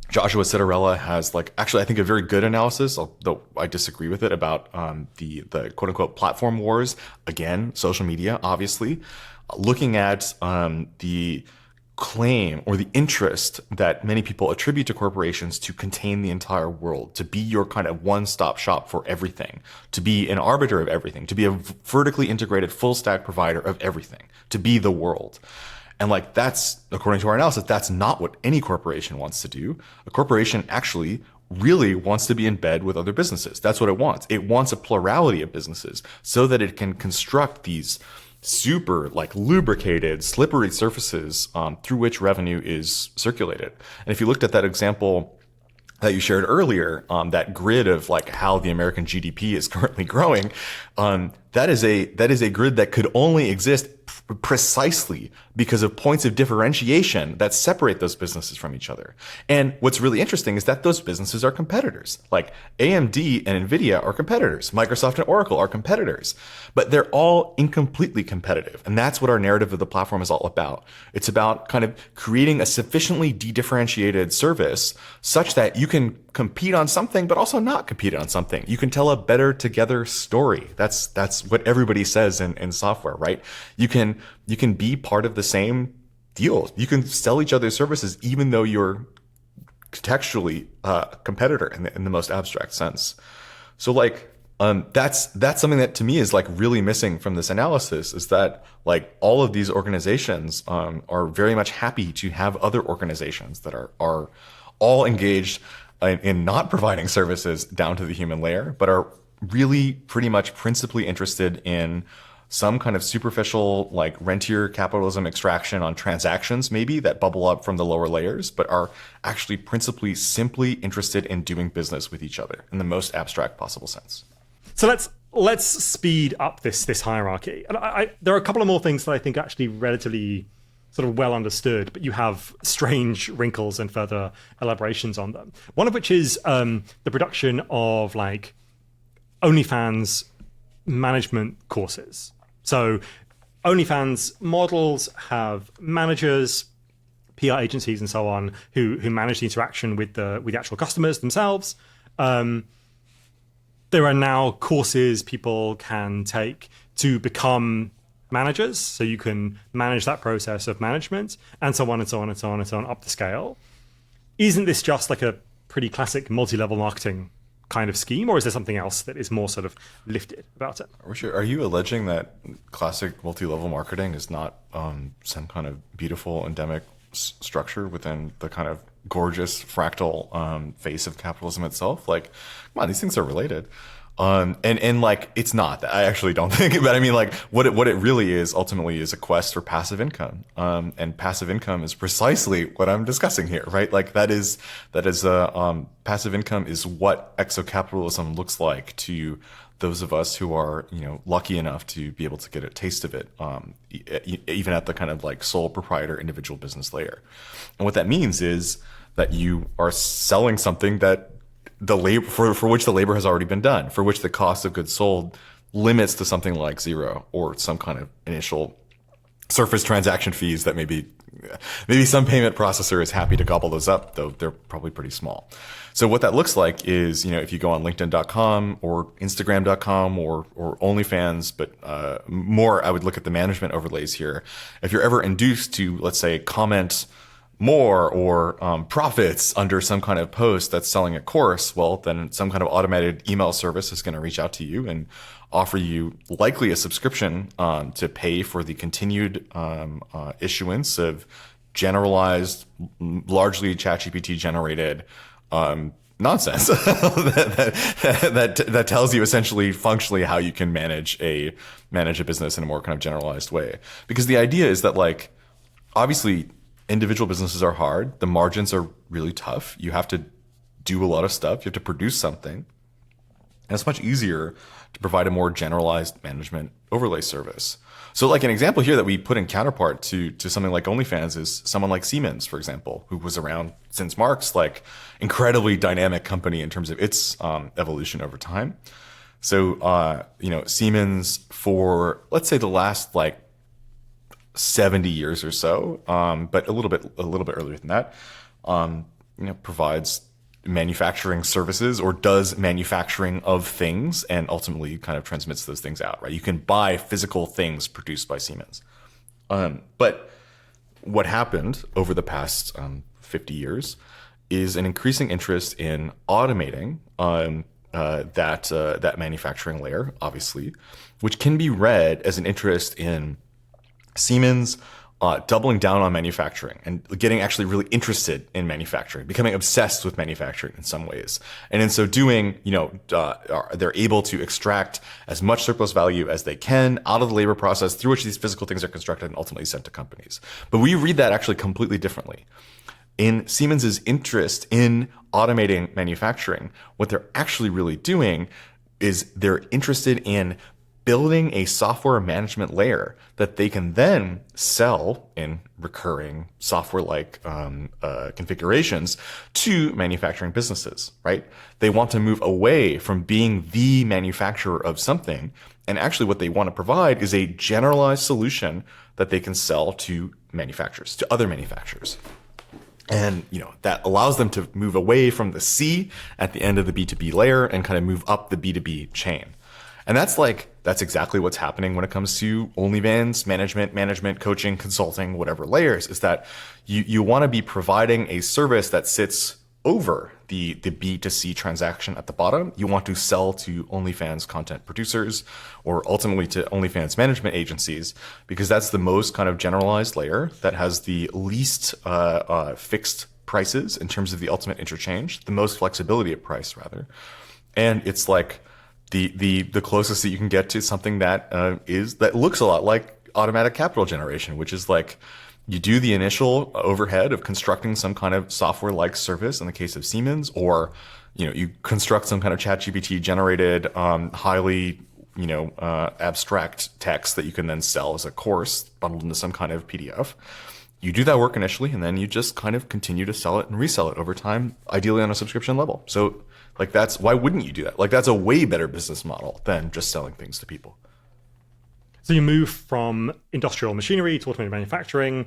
Joshua Citarella has actually I think a very good analysis, although I disagree with it, about the quote unquote platform wars. Again, social media, obviously, looking at the claim or the interest that many people attribute to corporations to contain the entire world, to be your kind of one-stop shop for everything, to be an arbiter of everything, to be a vertically integrated full stack provider of everything, to be the world. And that's, according to our analysis, that's not what any corporation wants to do. A corporation actually really wants to be in bed with other businesses. That's what it wants. It wants a plurality of businesses so that it can construct these super lubricated, slippery surfaces through which revenue is circulated. And if you looked at that example that you shared earlier, that grid of how the American GDP is currently growing, that is a grid that could only exist precisely because of points of differentiation that separate those businesses from each other. And what's really interesting is that those businesses are competitors. AMD and Nvidia are competitors. Microsoft and Oracle are competitors. But they're all incompletely competitive. And that's what our narrative of the platform is all about. It's about kind of creating a sufficiently de-differentiated service such that you can compete on something, but also not compete on something. You can tell a better together story. That's what everybody says in software, right? You can be part of the same deal. You can sell each other's services, even though you're contextually a competitor in the most abstract sense. So that's something that to me is really missing from this analysis, is that all of these organizations are very much happy to have other organizations that are all engaged in not providing services down to the human layer, but are really pretty much principally interested in some kind of superficial rentier capitalism extraction on transactions maybe that bubble up from the lower layers, but are actually principally simply interested in doing business with each other in the most abstract possible sense. So let's speed up this hierarchy. And there are a couple of more things that I think actually relatively sort of well understood, but you have strange wrinkles and further elaborations on them. One of which is the production of OnlyFans management courses. So OnlyFans models have managers, PR agencies, and so on who manage the interaction with the actual customers themselves. There are now courses people can take to become managers, so you can manage that process of management, and so on and so on and so on and so on up the scale. Isn't this just a pretty classic multi-level marketing kind of scheme, or is there something else that is more sort of lifted about it? Richard, are you alleging that classic multi-level marketing is not some kind of beautiful endemic structure within the kind of gorgeous fractal face of capitalism itself? Come on, these things are related. And it's not. I actually don't think, but I mean, what it really is ultimately is a quest for passive income. And passive income is precisely what I'm discussing here, right? Passive income is what exo-capitalism looks like to those of us who are, lucky enough to be able to get a taste of it, even at the kind of sole proprietor individual business layer. And what that means is that you are selling something that the labor for which the labor has already been done, for which the cost of goods sold limits to something like zero, or some kind of initial surface transaction fees that maybe some payment processor is happy to gobble those up, though they're probably pretty small. So what that looks like is, if you go on LinkedIn.com or Instagram.com or OnlyFans, but more, I would look at the management overlays here. If you're ever induced to, let's say, comment more or profits under some kind of post that's selling a course, well, then some kind of automated email service is going to reach out to you and offer you likely a subscription to pay for the continued issuance of generalized, largely ChatGPT generated nonsense that tells you essentially functionally how you can manage a business in a more kind of generalized way. Because the idea is that, like, obviously individual businesses are hard. The margins are really tough. You have to do a lot of stuff. You have to produce something. And it's much easier to provide a more generalized management overlay service. So, like, an example here that we put in counterpart to something like OnlyFans is someone like Siemens, for example, who was around since Marx, like, incredibly dynamic company in terms of its evolution over time. So, Siemens, for, let's say, the last, like, 70 years or so, but a little bit earlier than that, provides manufacturing services or does manufacturing of things and ultimately kind of transmits those things out, right? You can buy physical things produced by Siemens. But what happened over the past 50 years is an increasing interest in automating that manufacturing layer, obviously, which can be read as an interest in Siemens doubling down on manufacturing and getting actually really interested in manufacturing, becoming obsessed with manufacturing in some ways. And in so doing, they're able to extract as much surplus value as they can out of the labor process through which these physical things are constructed and ultimately sent to companies. But we read that actually completely differently. In Siemens's interest in automating manufacturing, what they're actually really doing is they're interested in building a software management layer that they can then sell in recurring software-like configurations to manufacturing businesses, right? They want to move away from being the manufacturer of something, and actually what they want to provide is a generalized solution that they can sell to manufacturers, to other manufacturers. And, that allows them to move away from the C at the end of the B2B layer and kind of move up the B2B chain. And that's exactly what's happening when it comes to OnlyFans, management, coaching, consulting, whatever layers, is that you want to be providing a service that sits over the B2C transaction at the bottom. You want to sell to OnlyFans content producers or ultimately to OnlyFans management agencies, because that's the most kind of generalized layer that has the least fixed prices in terms of the ultimate interchange, the most flexibility of price rather. And it's like the closest that you can get to something that looks a lot like automatic capital generation, which is like you do the initial overhead of constructing some kind of software-like service in the case of Siemens, or you construct some kind of ChatGPT generated highly abstract text that you can then sell as a course bundled into some kind of PDF. You do that work initially, and then you just kind of continue to sell it and resell it over time, ideally on a subscription level. So, like, why wouldn't you do that? Like, that's a way better business model than just selling things to people. So you move from industrial machinery to automated manufacturing,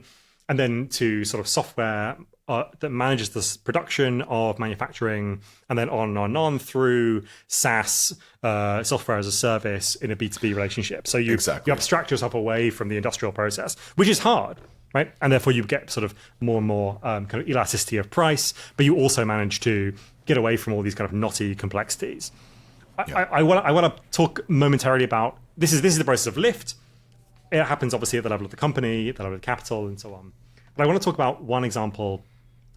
and then to sort of software that manages this production of manufacturing, and then on and on and on through SaaS, software as a service in a B2B relationship. So you abstract yourself away from the industrial process, which is hard, right? And therefore you get sort of more and more kind of elasticity of price, but you also manage to get away from all these kind of knotty complexities. I want to talk momentarily about this is the process of lift. It happens obviously at the level of the company, at the level of the capital, and so on. But I want to talk about one example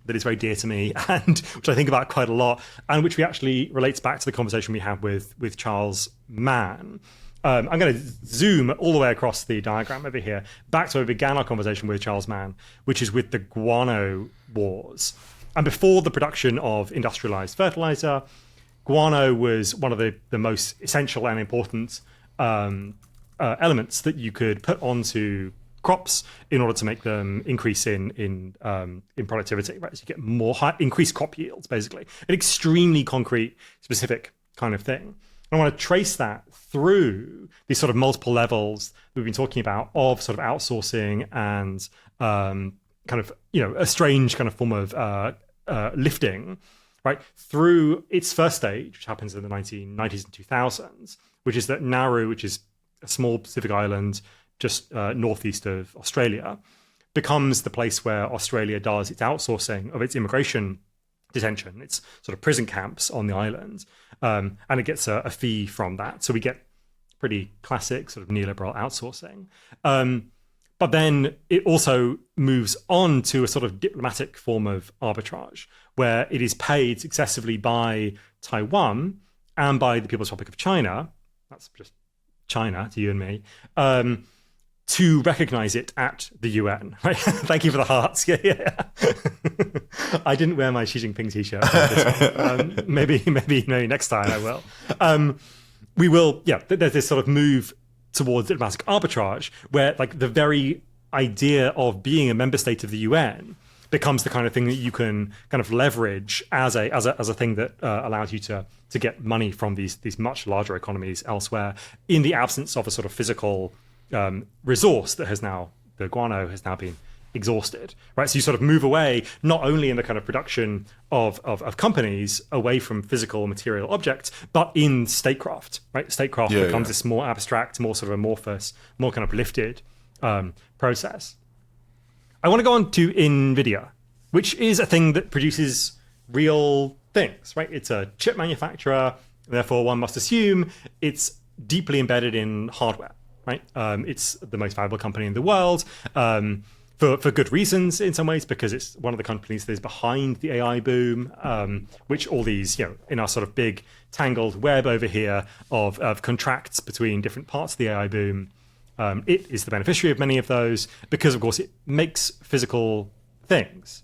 that is very dear to me and which I think about quite a lot, and which we actually relates back to the conversation we had with Charles Mann. I'm going to zoom all the way across the diagram over here, back to where we began our conversation with Charles Mann, which is with the guano wars. And before the production of industrialized fertilizer, guano was one of the most essential and important elements that you could put onto crops in order to make them increase in productivity, right? So you get more increased crop yields, basically. An extremely concrete, specific kind of thing. I want to trace that through these sort of multiple levels we've been talking about of sort of outsourcing and kind of, a strange kind of form of lifting, right? Through its first stage, which happens in the 1990s and 2000s, which is that Nauru, which is a small Pacific island just northeast of Australia, becomes the place where Australia does its outsourcing of its immigration detention, its sort of prison camps on the island, and it gets a fee from that. So we get pretty classic sort of neoliberal outsourcing. But then it also moves on to a sort of diplomatic form of arbitrage, where it is paid successively by Taiwan and by the People's Republic of China, that's just China to you and me, to recognize it at the UN. Right? Thank you for the hearts. Yeah. I didn't wear my Xi Jinping t-shirt. Maybe next time I will. We will, there's this sort of move towards diplomatic arbitrage where like the very idea of being a member state of the UN becomes the kind of thing that you can kind of leverage as a thing that allows you to get money from these much larger economies elsewhere in the absence of a sort of physical resource that the guano has now been exhausted, right? So you sort of move away, not only in the kind of production of companies away from physical material objects, but in statecraft, right? Statecraft becomes this more abstract, more sort of amorphous, more kind of lifted process. I want to go on to Nvidia, which is a thing that produces real things, right? It's a chip manufacturer, therefore one must assume it's deeply embedded in hardware, right? It's the most valuable company in the world, for good reasons in some ways, because it's one of the companies that is behind the AI boom, which all these, in our sort of big tangled web over here of contracts between different parts of the AI boom, it is the beneficiary of many of those because, of course, it makes physical things.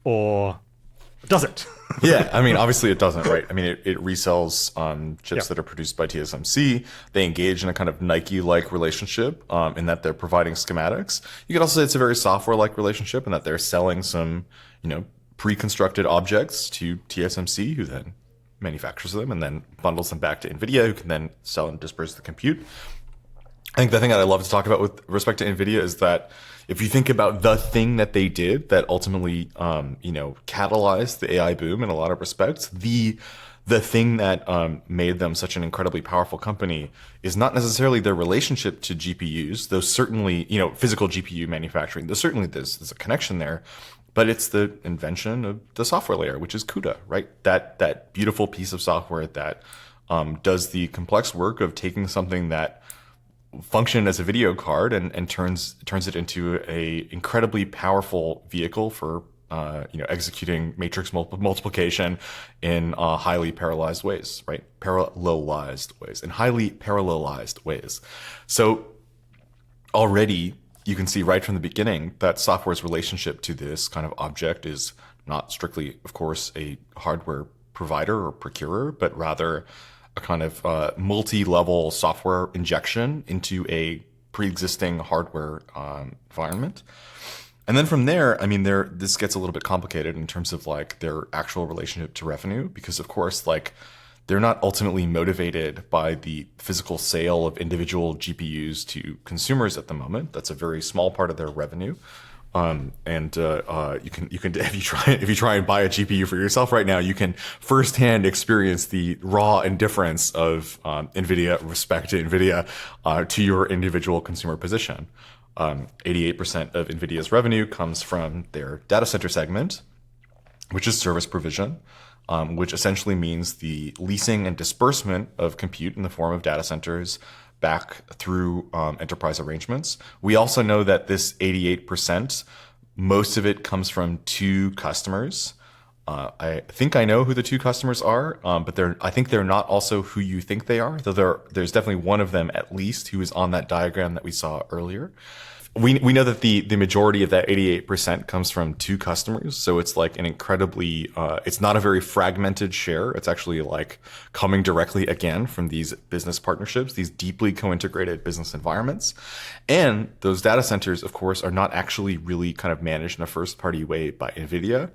Or does it? Yeah, I mean, obviously it doesn't, right? I mean, it resells chips that are produced by TSMC. They engage in a kind of Nike-like relationship in that they're providing schematics. You could also say it's a very software-like relationship in that they're selling some, pre-constructed objects to TSMC, who then manufactures them and then bundles them back to Nvidia, who can then sell and disperse the compute. I think the thing that I love to talk about with respect to Nvidia is that if you think about the thing that they did that ultimately, catalyzed the AI boom in a lot of respects, the thing that made them such an incredibly powerful company is not necessarily their relationship to GPUs, though certainly, physical GPU manufacturing, there's a connection there, but it's the invention of the software layer, which is CUDA, right? That beautiful piece of software that does the complex work of taking something that function as a video card and turns it into a incredibly powerful vehicle for executing matrix multiplication in highly parallelized ways, right? In highly parallelized ways. So already you can see right from the beginning that software's relationship to this kind of object is not strictly, of course, a hardware provider or procurer, but rather a kind of multi-level software injection into a pre-existing hardware environment. And then from there, I mean, this gets a little bit complicated in terms of like their actual relationship to revenue, because of course, like they're not ultimately motivated by the physical sale of individual GPUs to consumers at the moment. That's a very small part of their revenue. You can if you try and buy a GPU for yourself right now, you can firsthand experience the raw indifference of Nvidia, respect to Nvidia, to your individual consumer position. 88% of Nvidia's revenue comes from their data center segment, which is service provision, which essentially means the leasing and disbursement of compute in the form of data centers back through enterprise arrangements. We also know that this 88%, most of it comes from two customers. I think I know who the two customers are, but I think they're not also who you think they are, though there's definitely one of them at least who is on that diagram that we saw earlier. We know that the majority of that 88% comes from two customers. So it's like an incredibly, it's not a very fragmented share. It's actually like coming directly again from these business partnerships, these deeply co-integrated business environments. And those data centers, of course, are not actually really kind of managed in a first party way by Nvidia.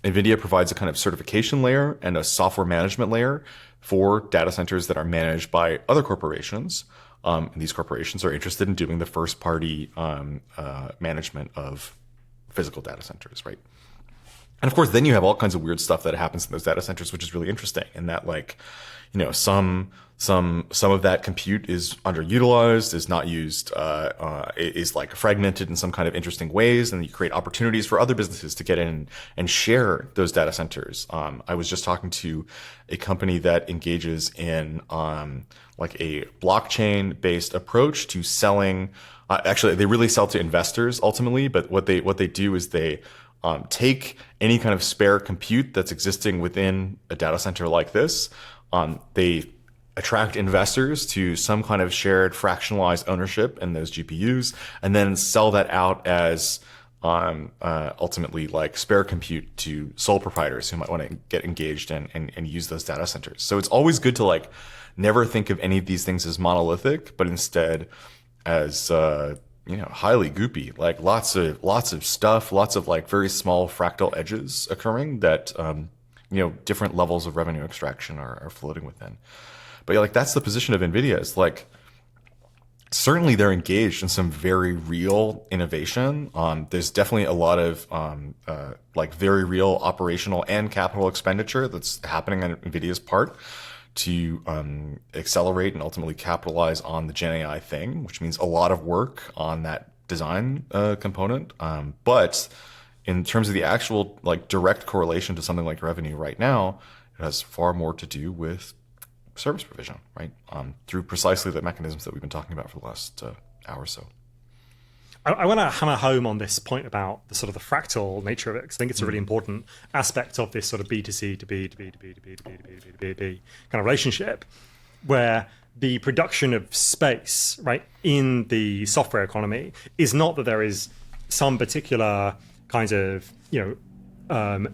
Nvidia provides a kind of certification layer and a software management layer for data centers that are managed by other corporations. And these corporations are interested in doing the first party management of physical data centers, right? And of course, then you have all kinds of weird stuff that happens in those data centers, which is really interesting. And that, like, some of that compute is underutilized, is not used, is like fragmented in some kind of interesting ways, and you create opportunities for other businesses to get in and share those data centers. I was just talking to a company that engages in like a blockchain-based approach to selling. Actually, they really sell to investors ultimately, but what they do is they take any kind of spare compute that's existing within a data center like this. They attract investors to some kind of shared fractionalized ownership in those GPUs, and then sell that out as ultimately like spare compute to sole proprietors who might want to get engaged and use those data centers. So it's always good to like never think of any of these things as monolithic, but instead as highly goopy, like lots of stuff, lots of like very small fractal edges occurring that different levels of revenue extraction are floating within. But like that's the position of Nvidia. Is like certainly they're engaged in some very real innovation. There's definitely a lot of like very real operational and capital expenditure that's happening on Nvidia's part to accelerate and ultimately capitalize on the Gen AI thing, which means a lot of work on that design component. But in terms of the actual like direct correlation to something like revenue right now, it has far more to do with service provision, right? Through precisely the mechanisms that we've been talking about for the last hour or so. I want to hammer home on this point about the sort of the fractal nature of it, because I think it's a really important aspect of this sort of B2C to B to B to B to B to B to B to B to B to B kind of relationship, where the production of space, right, in the software economy is not that there is some particular kind of,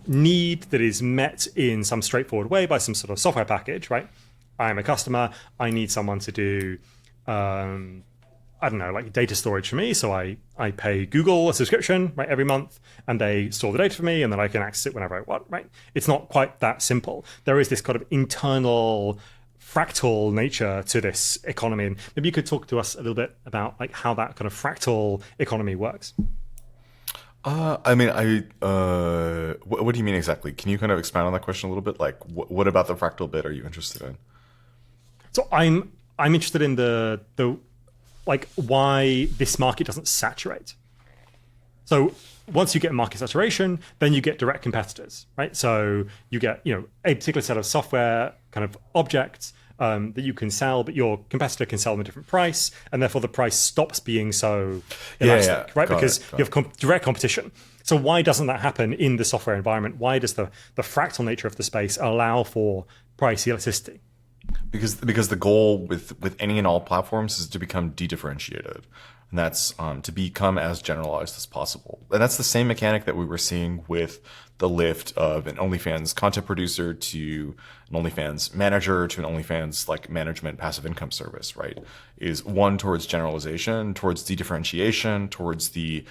need that is met in some straightforward way by some sort of software package, right? I'm a customer, I need someone to do, I don't know, like data storage for me. So I pay Google a subscription, right, every month, and they store the data for me, and then I can access it whenever I want, right? It's not quite that simple. There is this kind of internal fractal nature to this economy. And maybe you could talk to us a little bit about like how that kind of fractal economy works. What do you mean exactly? Can you kind of expand on that question a little bit? Like, what about the fractal bit are you interested in? So I'm interested in the like why this market doesn't saturate. So once you get market saturation, then you get direct competitors, right? So you get a particular set of software kind of objects that you can sell, but your competitor can sell them at a different price, and therefore the price stops being so elastic, right? Because you have direct competition. So why doesn't that happen in the software environment? Why does the fractal nature of the space allow for price elasticity? Because the goal with any and all platforms is to become de-differentiated, and that's to become as generalized as possible. And that's the same mechanic that we were seeing with the lift of an OnlyFans content producer to an OnlyFans manager to an OnlyFans like management passive income service, right? Is one towards generalization, towards de-differentiation, towards the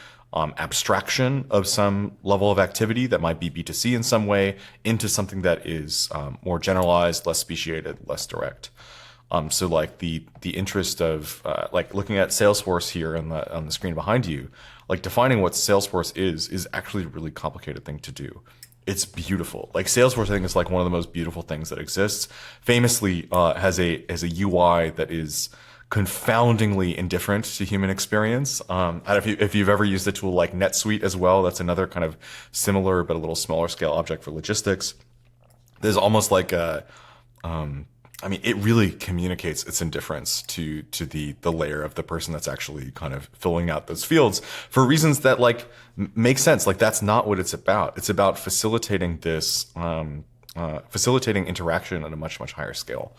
abstraction of some level of activity that might be B2C in some way into something that is more generalized, less speciated, less direct. So like the interest of like looking at Salesforce here on the screen behind you, like defining what Salesforce is actually a really complicated thing to do. It's beautiful. Like Salesforce, I think, is like one of the most beautiful things that exists. Famously, has a UI that is confoundingly indifferent to human experience. If you've ever used a tool like NetSuite as well, that's another kind of similar but a little smaller scale object for logistics. There's almost like it really communicates its indifference to the layer of the person that's actually kind of filling out those fields for reasons that like make sense. Like that's not what it's about. It's about facilitating this, facilitating interaction at a much, much higher scale.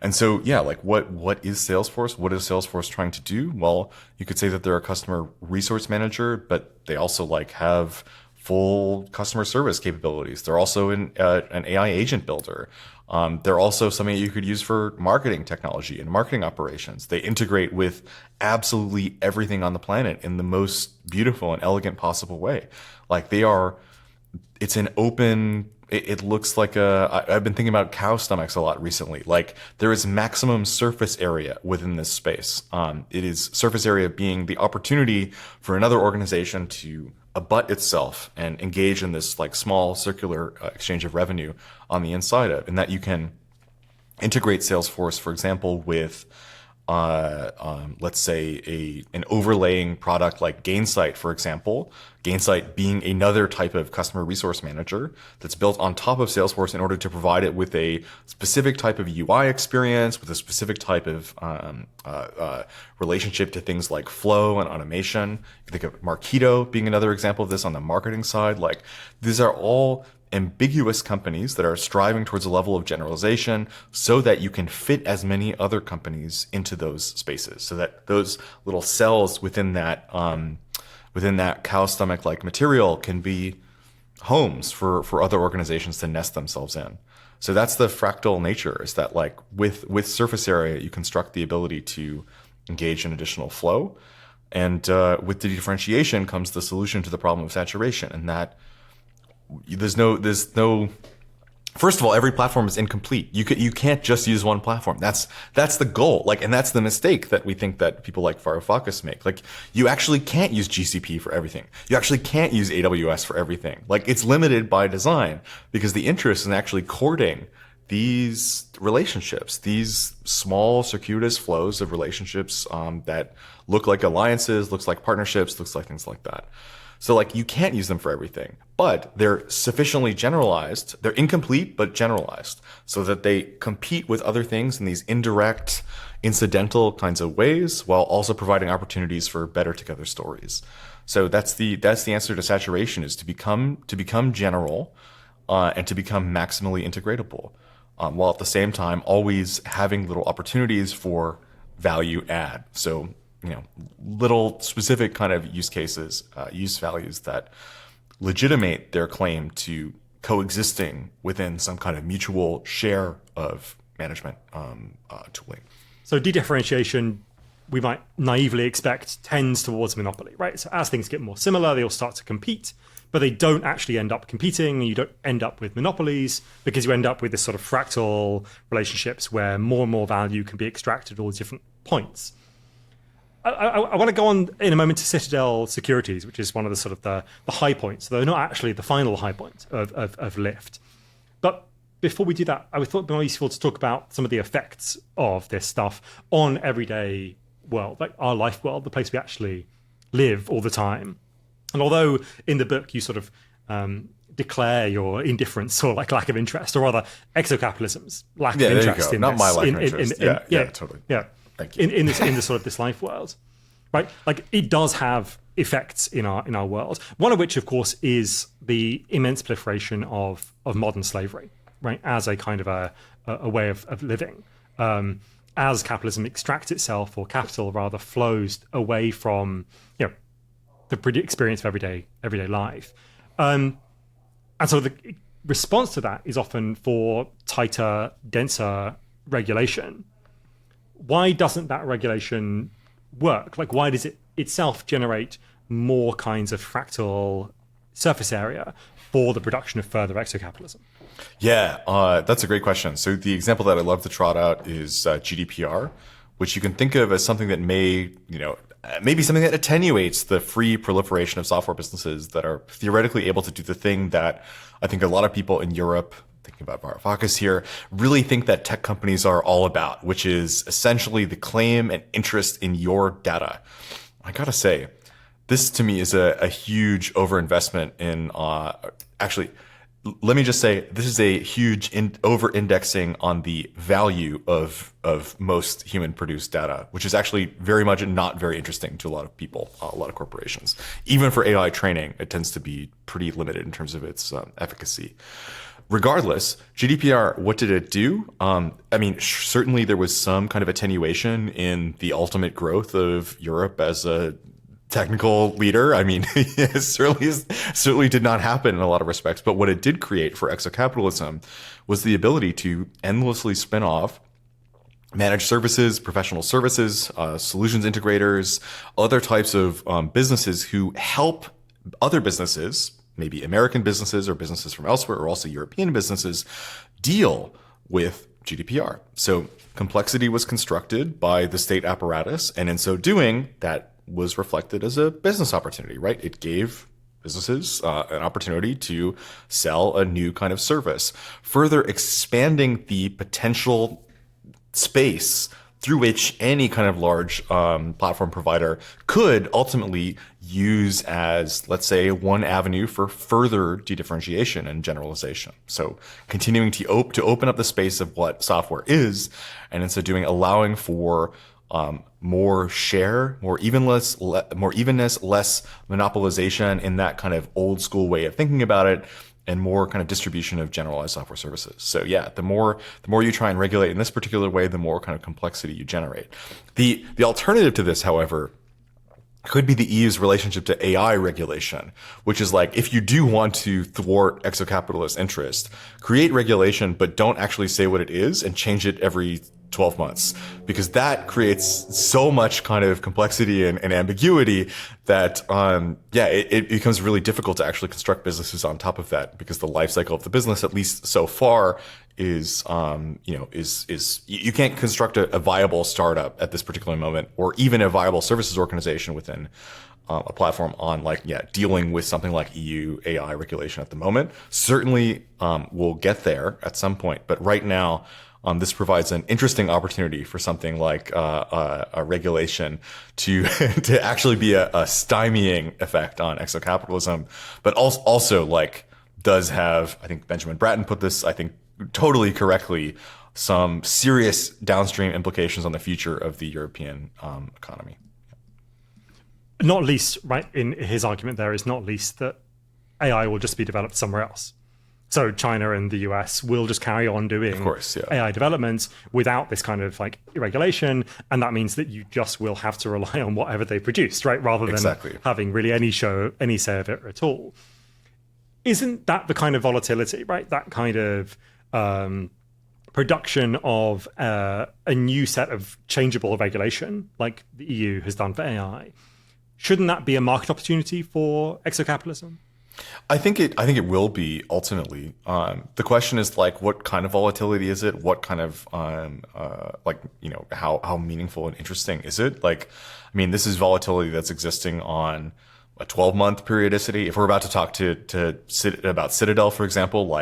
And so, yeah, like what is Salesforce? What is Salesforce trying to do? Well, you could say that they're a customer resource manager, but they also like have full customer service capabilities. They're also an AI agent builder. They're also something that you could use for marketing technology and marketing operations. They integrate with absolutely everything on the planet in the most beautiful and elegant possible way. Like it's an open, it looks like I've been thinking about cow stomachs a lot recently. Like there is maximum surface area within this space. It is surface area being the opportunity for another organization to abut itself and engage in this like small circular exchange of revenue on the inside of, and that you can integrate Salesforce, for example, with let's say an overlaying product like Gainsight, for example. Gainsight being another type of customer resource manager that's built on top of Salesforce in order to provide it with a specific type of UI experience, with a specific type of relationship to things like flow and automation. You can think of Marketo being another example of this on the marketing side. Like, these are all ambiguous companies that are striving towards a level of generalization so that you can fit as many other companies into those spaces, so that those little cells within that cow stomach like material can be homes for other organizations to nest themselves in. So that's the fractal nature, is that like with surface area you construct the ability to engage in additional flow, and with the differentiation comes the solution to the problem of saturation, and that there's no first of all, every platform is incomplete. You can't just use one platform. That's the goal. Like, and that's the mistake that we think that people like Varoufakis make. Like, you actually can't use GCP for everything. You actually can't use AWS for everything. Like, it's limited by design, because the interest in actually courting these relationships, these small circuitous flows of relationships that look like alliances, looks like partnerships, looks like things like that. So like, you can't use them for everything, but they're sufficiently generalized. They're incomplete, but generalized, so that they compete with other things in these indirect, incidental kinds of ways, while also providing opportunities for better together stories. So that's the answer to saturation, is to become general, and to become maximally integratable, while at the same time always having little opportunities for value add. So, little specific kind of use cases, use values that legitimate their claim to coexisting within some kind of mutual share of management tooling. So dedifferentiation, we might naively expect, tends towards monopoly, right? So as things get more similar, they all start to compete, but they don't actually end up competing. You don't end up with monopolies, because you end up with this sort of fractal relationships where more and more value can be extracted at all these different points. I want to go on in a moment to Citadel Securities, which is one of the sort of the high points, though not actually the final high point of Lyft. But before we do that, I thought it would be more useful to talk about some of the effects of this stuff on everyday world, like our life world, the place we actually live all the time. And although in the book you sort of declare your indifference or like lack of interest, or rather Exo-Capitalism's lack of interest in not this, my lack of interest. Yeah, totally. Yeah. Thank you. In this sort of this life world, right? Like, it does have effects in our world. One of which, of course, is the immense proliferation of modern slavery, right? As a kind of a way of living, as capitalism extracts itself, or capital rather flows away from the experience of everyday life, and so the response to that is often for tighter, denser regulation. Why doesn't that regulation work? Like, why does it itself generate more kinds of fractal surface area for the production of further exocapitalism? Yeah, that's a great question. So the example that I love to trot out is GDPR, which you can think of as something that maybe something that attenuates the free proliferation of software businesses that are theoretically able to do the thing that I think a lot of people in Europe, thinking about Varoufakis here, really think that tech companies are all about, which is essentially the claim and interest in your data. I gotta say, this to me is a huge overinvestment in, actually, let me just say, this is a huge over-indexing on the value of most human-produced data, which is actually very much not very interesting to a lot of people, a lot of corporations. Even for AI training, it tends to be pretty limited in terms of its efficacy. Regardless, GDPR, what did it do? Certainly there was some kind of attenuation in the ultimate growth of Europe as a technical leader. It certainly did not happen in a lot of respects. But what it did create for exocapitalism was the ability to endlessly spin off managed services, professional services, solutions integrators, other types of businesses who help other businesses, maybe American businesses or businesses from elsewhere, or also European businesses, deal with GDPR. So complexity was constructed by the state apparatus, and in so doing, that was reflected as a business opportunity, right? It gave businesses an opportunity to sell a new kind of service, further expanding the potential space through which any kind of large platform provider could ultimately use as, let's say, one avenue for further dedifferentiation and generalization. So continuing to open up the space of what software is, and in so doing, allowing for more share, more evenness, less monopolization in that kind of old school way of thinking about it, and more kind of distribution of generalized software services. So yeah, the more you try and regulate in this particular way, the more kind of complexity you generate. The alternative to this, however, could be the EU's relationship to AI regulation, which is like, if you do want to thwart exo-capitalist interest, create regulation, but don't actually say what it is and change it every 12 months, because that creates so much kind of complexity and ambiguity that, it becomes really difficult to actually construct businesses on top of that, because the life cycle of the business, at least so far, is you can't construct a viable startup at this particular moment, or even a viable services organization within a platform on dealing with something like EU AI regulation at the moment. Certainly, we'll get there at some point, but right now, this provides an interesting opportunity for something like a regulation to to actually be a stymieing effect on exocapitalism, but also does have, I think Benjamin Bratton put this, I think, totally correctly, some serious downstream implications on the future of the European economy. Not least, right, in his argument there is not least that AI will just be developed somewhere else. So China and the US will just carry on doing AI developments without this kind of regulation, and that means that you just will have to rely on whatever they produced, right, rather than having really any say of it at all. Isn't that the kind of volatility, right? That kind of production of a new set of changeable regulation, like the EU has done for AI. Shouldn't that be a market opportunity for exocapitalism? I think it will be ultimately. The question is what kind of volatility is it? What kind of how meaningful and interesting is it? This is volatility that's existing on a 12-month periodicity. If we're about to talk about Citadel, for example,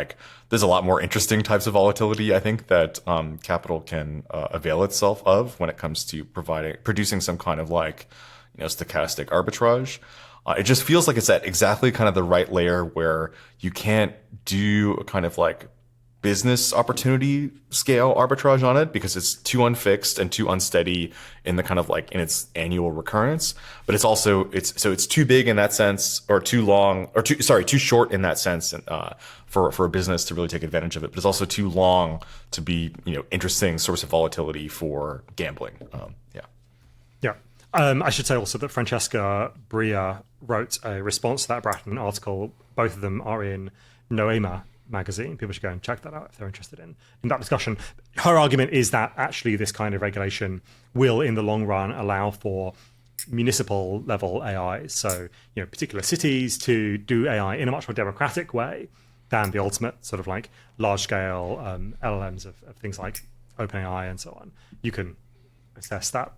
there's a lot more interesting types of volatility, I think, that capital can avail itself of when it comes to producing some kind of stochastic arbitrage. It just feels like it's at exactly kind of the right layer where you can't do a kind of business opportunity scale arbitrage on it, because it's too unfixed and too unsteady in the kind of in its annual recurrence. But it's also it's too big in that sense, or too short in that sense, for a business to really take advantage of it. But it's also too long to be interesting source of volatility for gambling. I should say also that Francesca Bria wrote a response to that Bratton article. Both of them are in Noema magazine. People should go and check that out if they're interested in that discussion. Her argument is that actually this kind of regulation will, in the long run, allow for municipal level AI. So, particular cities to do AI in a much more democratic way than the ultimate sort of large scale LLMs of things like OpenAI and so on. You can assess that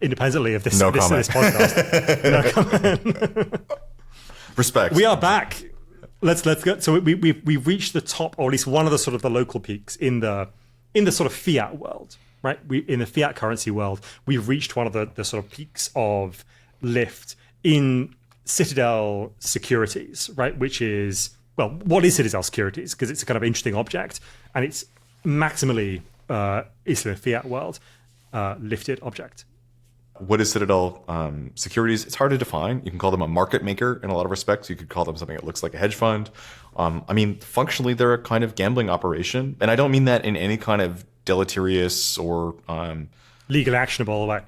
independently of this podcast. No comment. Respect. We are back. Let's go. So we've reached the top, or at least one of the sort of the local peaks in the sort of fiat world, right? In the fiat currency world, we've reached one of the sort of peaks of lift in Citadel Securities, right? Which is, well, what is Citadel Securities? Because it's a kind of interesting object, and it's maximally is in a fiat world. Lifted object. What is Citadel Securities? It's hard to define. You can call them a market maker in a lot of respects. You could call them something that looks like a hedge fund. Functionally, they're a kind of gambling operation. And I don't mean that in any kind of deleterious or legally actionable way.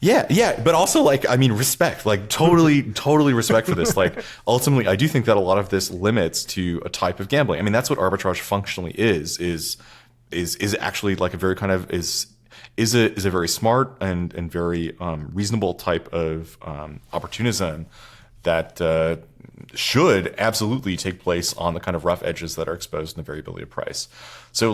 Yeah. But also respect, totally respect for this. Ultimately, I do think that a lot of this limits to a type of gambling. That's what arbitrage functionally is actually a very kind of is a very smart and very reasonable type of opportunism that should absolutely take place on the kind of rough edges that are exposed in the variability of price. So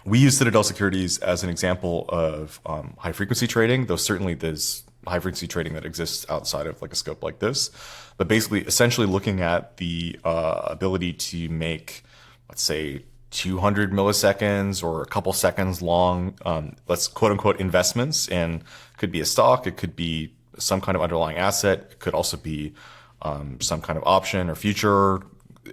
we use Citadel Securities as an example of high frequency trading, though certainly there's high frequency trading that exists outside of like a scope like this. But basically, essentially looking at the ability to make, let's say, 200 milliseconds or a couple seconds long, let's quote unquote investments in, could be a stock, it could be some kind of underlying asset, it could also be some kind of option or future,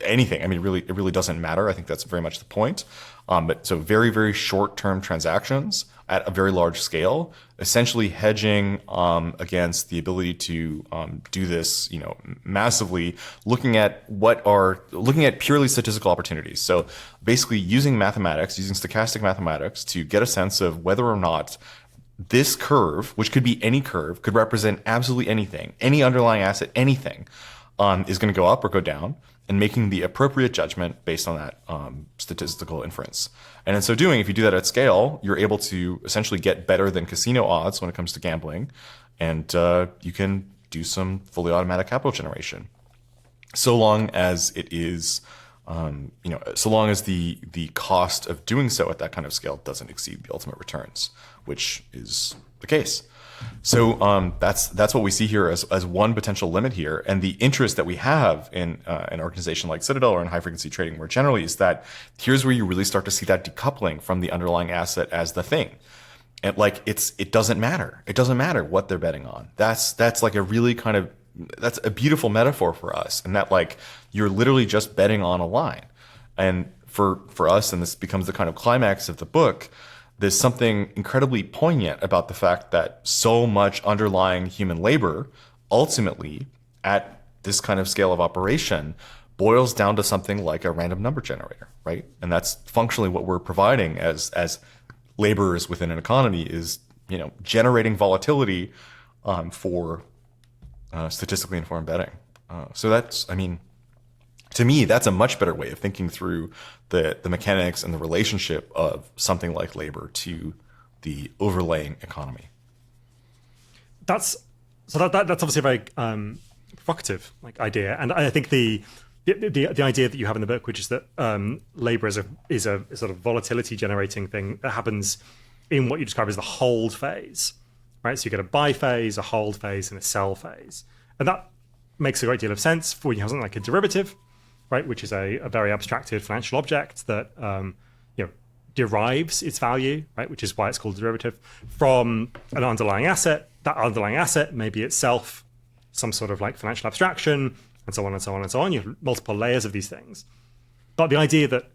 anything. I mean, it really doesn't matter. I think that's very much the point. But so very, very short-term transactions at a very large scale, essentially hedging against the ability to do this, massively, looking at purely statistical opportunities. So basically using mathematics, using stochastic mathematics to get a sense of whether or not this curve, which could be any curve, could represent absolutely anything, any underlying asset, anything, is going to go up or go down, and making the appropriate judgment based on that statistical inference. And in so doing, if you do that at scale, you're able to essentially get better than casino odds when it comes to gambling, and you can do some fully automatic capital generation, so long as it is, so long as the cost of doing so at that kind of scale doesn't exceed the ultimate returns, which is the case. So that's what we see here as one potential limit here, and the interest that we have in an organization like Citadel or in high frequency trading more generally is that here's where you really start to see that decoupling from the underlying asset as the thing, and like it doesn't matter. It doesn't matter what they're betting on. That's like a really kind of, that's a beautiful metaphor for us, and that like you're literally just betting on a line, and for us, and this becomes the kind of climax of the book. There's something incredibly poignant about the fact that so much underlying human labor ultimately at this kind of scale of operation boils down to something like a random number generator, right? And that's functionally what we're providing as laborers within an economy is, generating volatility for statistically informed betting. So that's, to me, that's a much better way of thinking through the mechanics and the relationship of something like labor to the overlaying economy. That's obviously a very provocative idea, and I think the idea that you have in the book, which is that labor is a sort of volatility generating thing that happens in what you describe as the hold phase, right? So you get a buy phase, a hold phase, and a sell phase, and that makes a great deal of sense for when you have something like a derivative, right, which is a very abstracted financial object that derives its value, right, which is why it's called a derivative, from an underlying asset. That underlying asset may be itself some sort of like financial abstraction, and so on and so on and so on. You have multiple layers of these things. But the idea that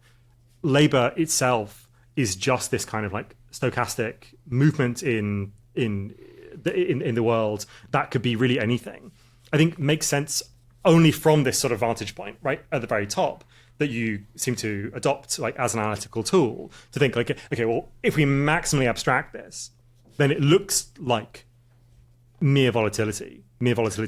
labor itself is just this kind of like stochastic movement in the world that could be really anything, I think makes sense only from this sort of vantage point, right, at the very top, that you seem to adopt like as an analytical tool to think like, okay, well, if we maximally abstract this, then it looks like mere volatility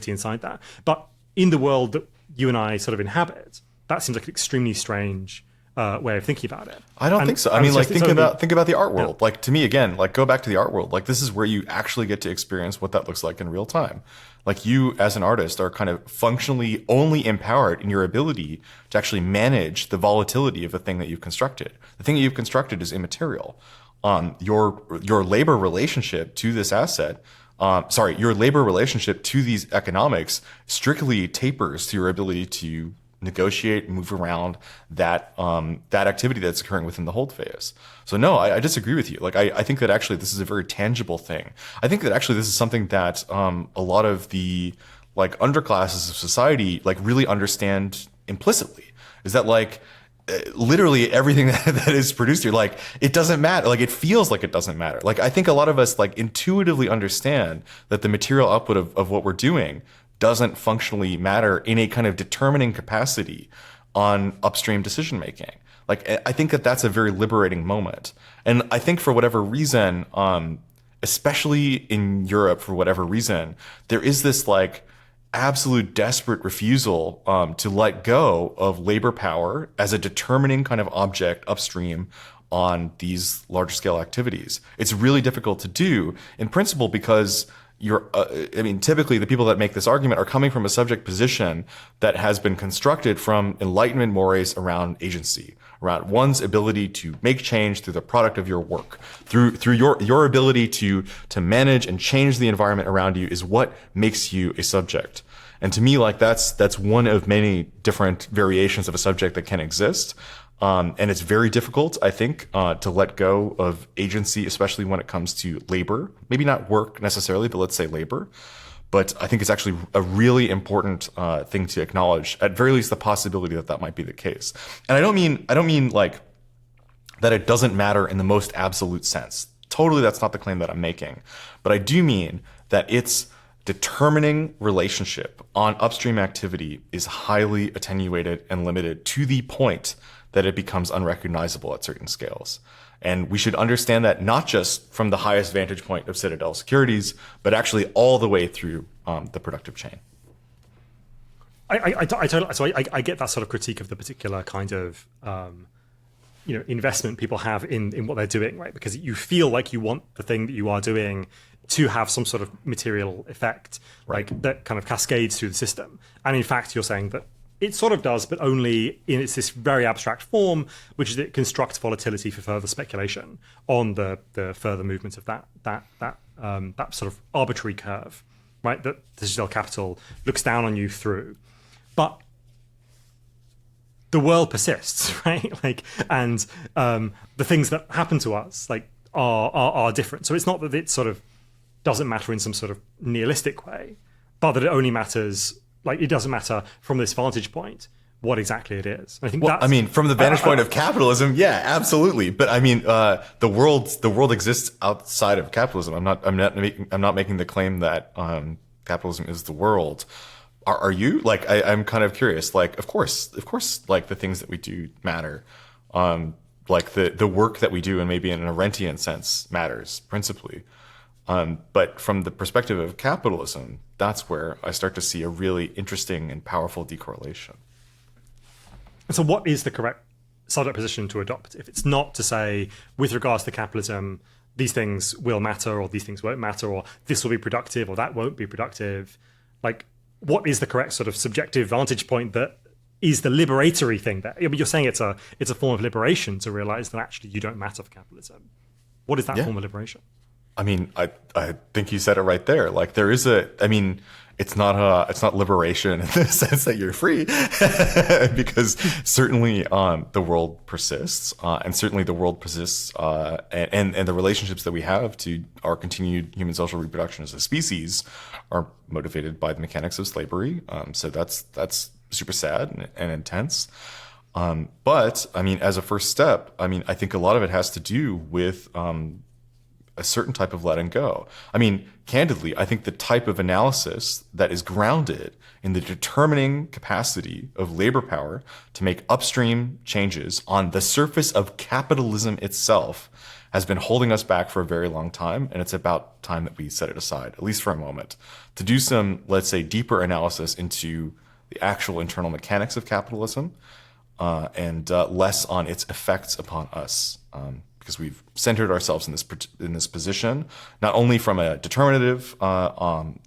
inside that. But in the world that you and I sort of inhabit, that seems like an extremely strange way of thinking about it. I don't think so. I mean, like think about the art world. Yeah. Like to me, again, like go back to the art world. Like this is where you actually get to experience what that looks like in real time. Like you as an artist are kind of functionally only empowered in your ability to actually manage the volatility of the thing that you've constructed. The thing that you've constructed is immaterial. Your labor relationship to this asset, your labor relationship to these economics strictly tapers to your ability to negotiate, move around that activity that's occurring within the hold phase. So no, I disagree with you. Like I think that actually this is a very tangible thing. I think that actually this is something that a lot of the like underclasses of society like really understand implicitly. Is that like literally everything that is produced here, like it doesn't matter. Like it feels like it doesn't matter. Like I think a lot of us like intuitively understand that the material output of what we're doing doesn't functionally matter in a kind of determining capacity on upstream decision making. Like I think that that's a very liberating moment. And I think for whatever reason, especially in Europe, for whatever reason, there is this like absolute desperate refusal to let go of labor power as a determining kind of object upstream on these larger scale activities. It's really difficult to do in principle because typically the people that make this argument are coming from a subject position that has been constructed from Enlightenment mores around agency, around one's ability to make change through the product of your work, through your ability to manage and change the environment around you is what makes you a subject. And to me, like that's one of many different variations of a subject that can exist. And it's very difficult, I think, to let go of agency, especially when it comes to labor. Maybe not work necessarily, but let's say labor. But I think it's actually a really important thing to acknowledge, at very least the possibility that that might be the case. And I don't mean like that it doesn't matter in the most absolute sense. Totally, that's not the claim that I'm making. But I do mean that its determining relationship on upstream activity is highly attenuated and limited to the point that it becomes unrecognizable at certain scales. And we should understand that not just from the highest vantage point of Citadel Securities, but actually all the way through the productive chain. I get that sort of critique of the particular kind of investment people have in what they're doing, right? Because you feel like you want the thing that you are doing to have some sort of material effect, right, like that kind of cascades through the system. And in fact, you're saying that it sort of does, but only in this very abstract form, which is it constructs volatility for further speculation on the further movement of that sort of arbitrary curve, right? That digital capital looks down on you through, but the world persists, right? Like, and the things that happen to us, like, are different. So it's not that it sort of doesn't matter in some sort of nihilistic way, but that it only matters. Like, it doesn't matter from this vantage point what exactly it is. And I think from the vantage point of capitalism, yeah, absolutely. But I mean, the world exists outside of capitalism. I'm not making the claim that capitalism is the world. Are you? Like, I'm kind of curious. Like, of course, like the things that we do matter. Like the work that we do, and maybe in an Arendtian sense, matters principally. But from the perspective of capitalism, that's where I start to see a really interesting and powerful decorrelation. And so what is the correct subject position to adopt? If it's not to say, with regards to capitalism, these things will matter, or these things won't matter, or this will be productive, or that won't be productive. Like, what is the correct sort of subjective vantage point that is the liberatory thing? That you're saying it's a form of liberation to realize that actually you don't matter for capitalism. What is that form of liberation? I mean, I think you said it right there. Like, there is it's not liberation in the sense that you're free, because certainly the world persists, and certainly the world persists, and the relationships that we have to our continued human social reproduction as a species are motivated by the mechanics of slavery. So that's super sad and intense. But I mean, as a first step, I mean, I think a lot of it has to do with a certain type of letting go. I mean, candidly, I think the type of analysis that is grounded in the determining capacity of labor power to make upstream changes on the surface of capitalism itself has been holding us back for a very long time. And it's about time that we set it aside, at least for a moment, to do some, let's say, deeper analysis into the actual internal mechanics of capitalism, and less on its effects upon us. Because we've centered ourselves in this position, not only from a determinative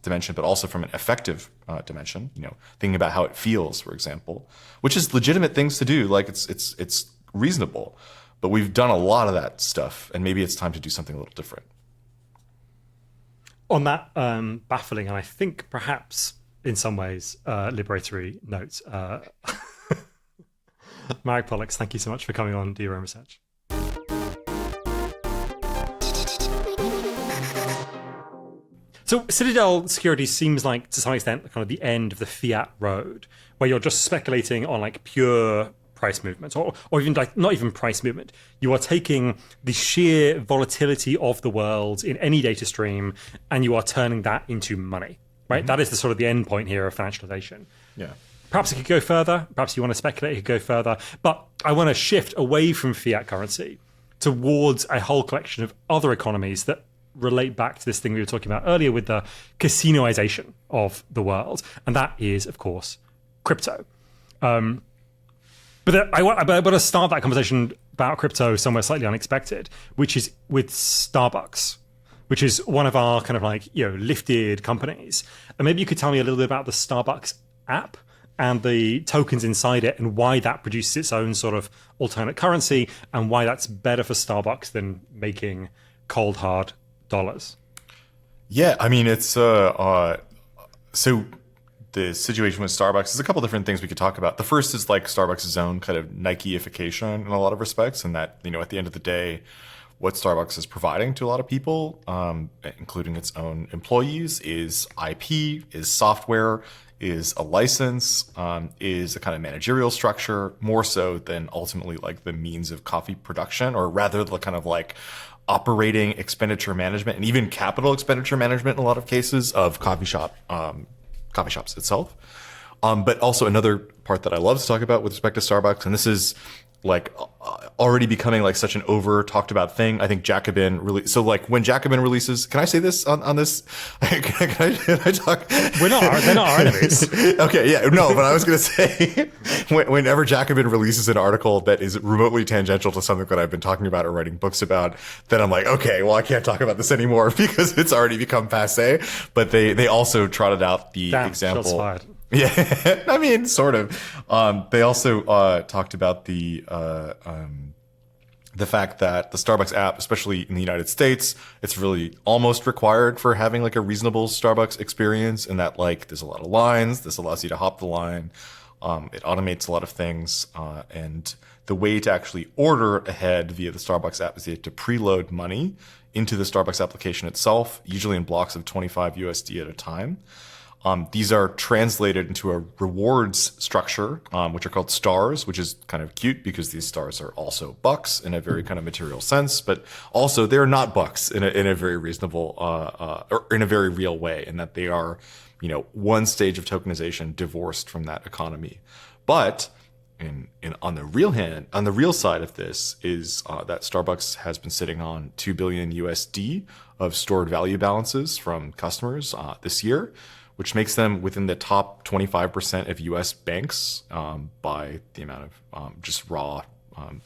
dimension, but also from an effective dimension. Thinking about how it feels, for example, which is legitimate things to do. Like, it's reasonable, but we've done a lot of that stuff, and maybe it's time to do something a little different. On that baffling, and I think perhaps in some ways liberatory note, Marek Poliks, thank you so much for coming on Do Your Own Research. So Citadel Securities seems like, to some extent, kind of the end of the fiat road, where you're just speculating on like pure price movement, or even like not even price movement. You are taking the sheer volatility of the world in any data stream, and you are turning that into money, right? Mm-hmm. That is the sort of the end point here of financialization. Yeah. Perhaps it could go further. Perhaps you want to speculate it could go further. But I want to shift away from fiat currency towards a whole collection of other economies that relate back to this thing we were talking about earlier with the casino-ization of the world. And that is, of course, crypto. But I want to start that conversation about crypto somewhere slightly unexpected, which is with Starbucks, which is one of our kind of like, lifted companies. And maybe you could tell me a little bit about the Starbucks app and the tokens inside it and why that produces its own sort of alternate currency and why that's better for Starbucks than making cold, hard dollars. Yeah, I mean, it's so the situation with Starbucks is a couple different things we could talk about. The first is like Starbucks' own kind of Nike-ification in a lot of respects, and that, at the end of the day, what Starbucks is providing to a lot of people, including its own employees, is IP, is software, is a license, is a kind of managerial structure, more so than ultimately like the means of coffee production, or rather the kind of like operating expenditure management and even capital expenditure management in a lot of cases of coffee shops itself. But also another part that I love to talk about with respect to Starbucks, and this is like already becoming like such an over talked about thing. I think Jacobin really, so like when Jacobin releases, can I say this on this? Can I talk? They're not our enemies. Okay. Yeah, no, but I was going to say whenever Jacobin releases an article that is remotely tangential to something that I've been talking about or writing books about, then I'm like, okay, well, I can't talk about this anymore because it's already become passé. But they also trotted out the example. Shots fired. Yeah, I mean, sort of. They also talked about the fact that the Starbucks app, especially in the United States, it's really almost required for having like a reasonable Starbucks experience, and that like there's a lot of lines. This allows you to hop the line. It automates a lot of things, and the way to actually order ahead via the Starbucks app is you have to preload money into the Starbucks application itself, usually in blocks of 25 USD at a time. These are translated into a rewards structure, which are called stars, which is kind of cute because these stars are also bucks in a very kind of material sense, but also they're not bucks in a very reasonable or in a very real way, in that they are, one stage of tokenization divorced from that economy. But on the real side of this is that Starbucks has been sitting on 2 billion USD of stored value balances from customers this year, which makes them within the top 25% of U.S. banks by the amount of just raw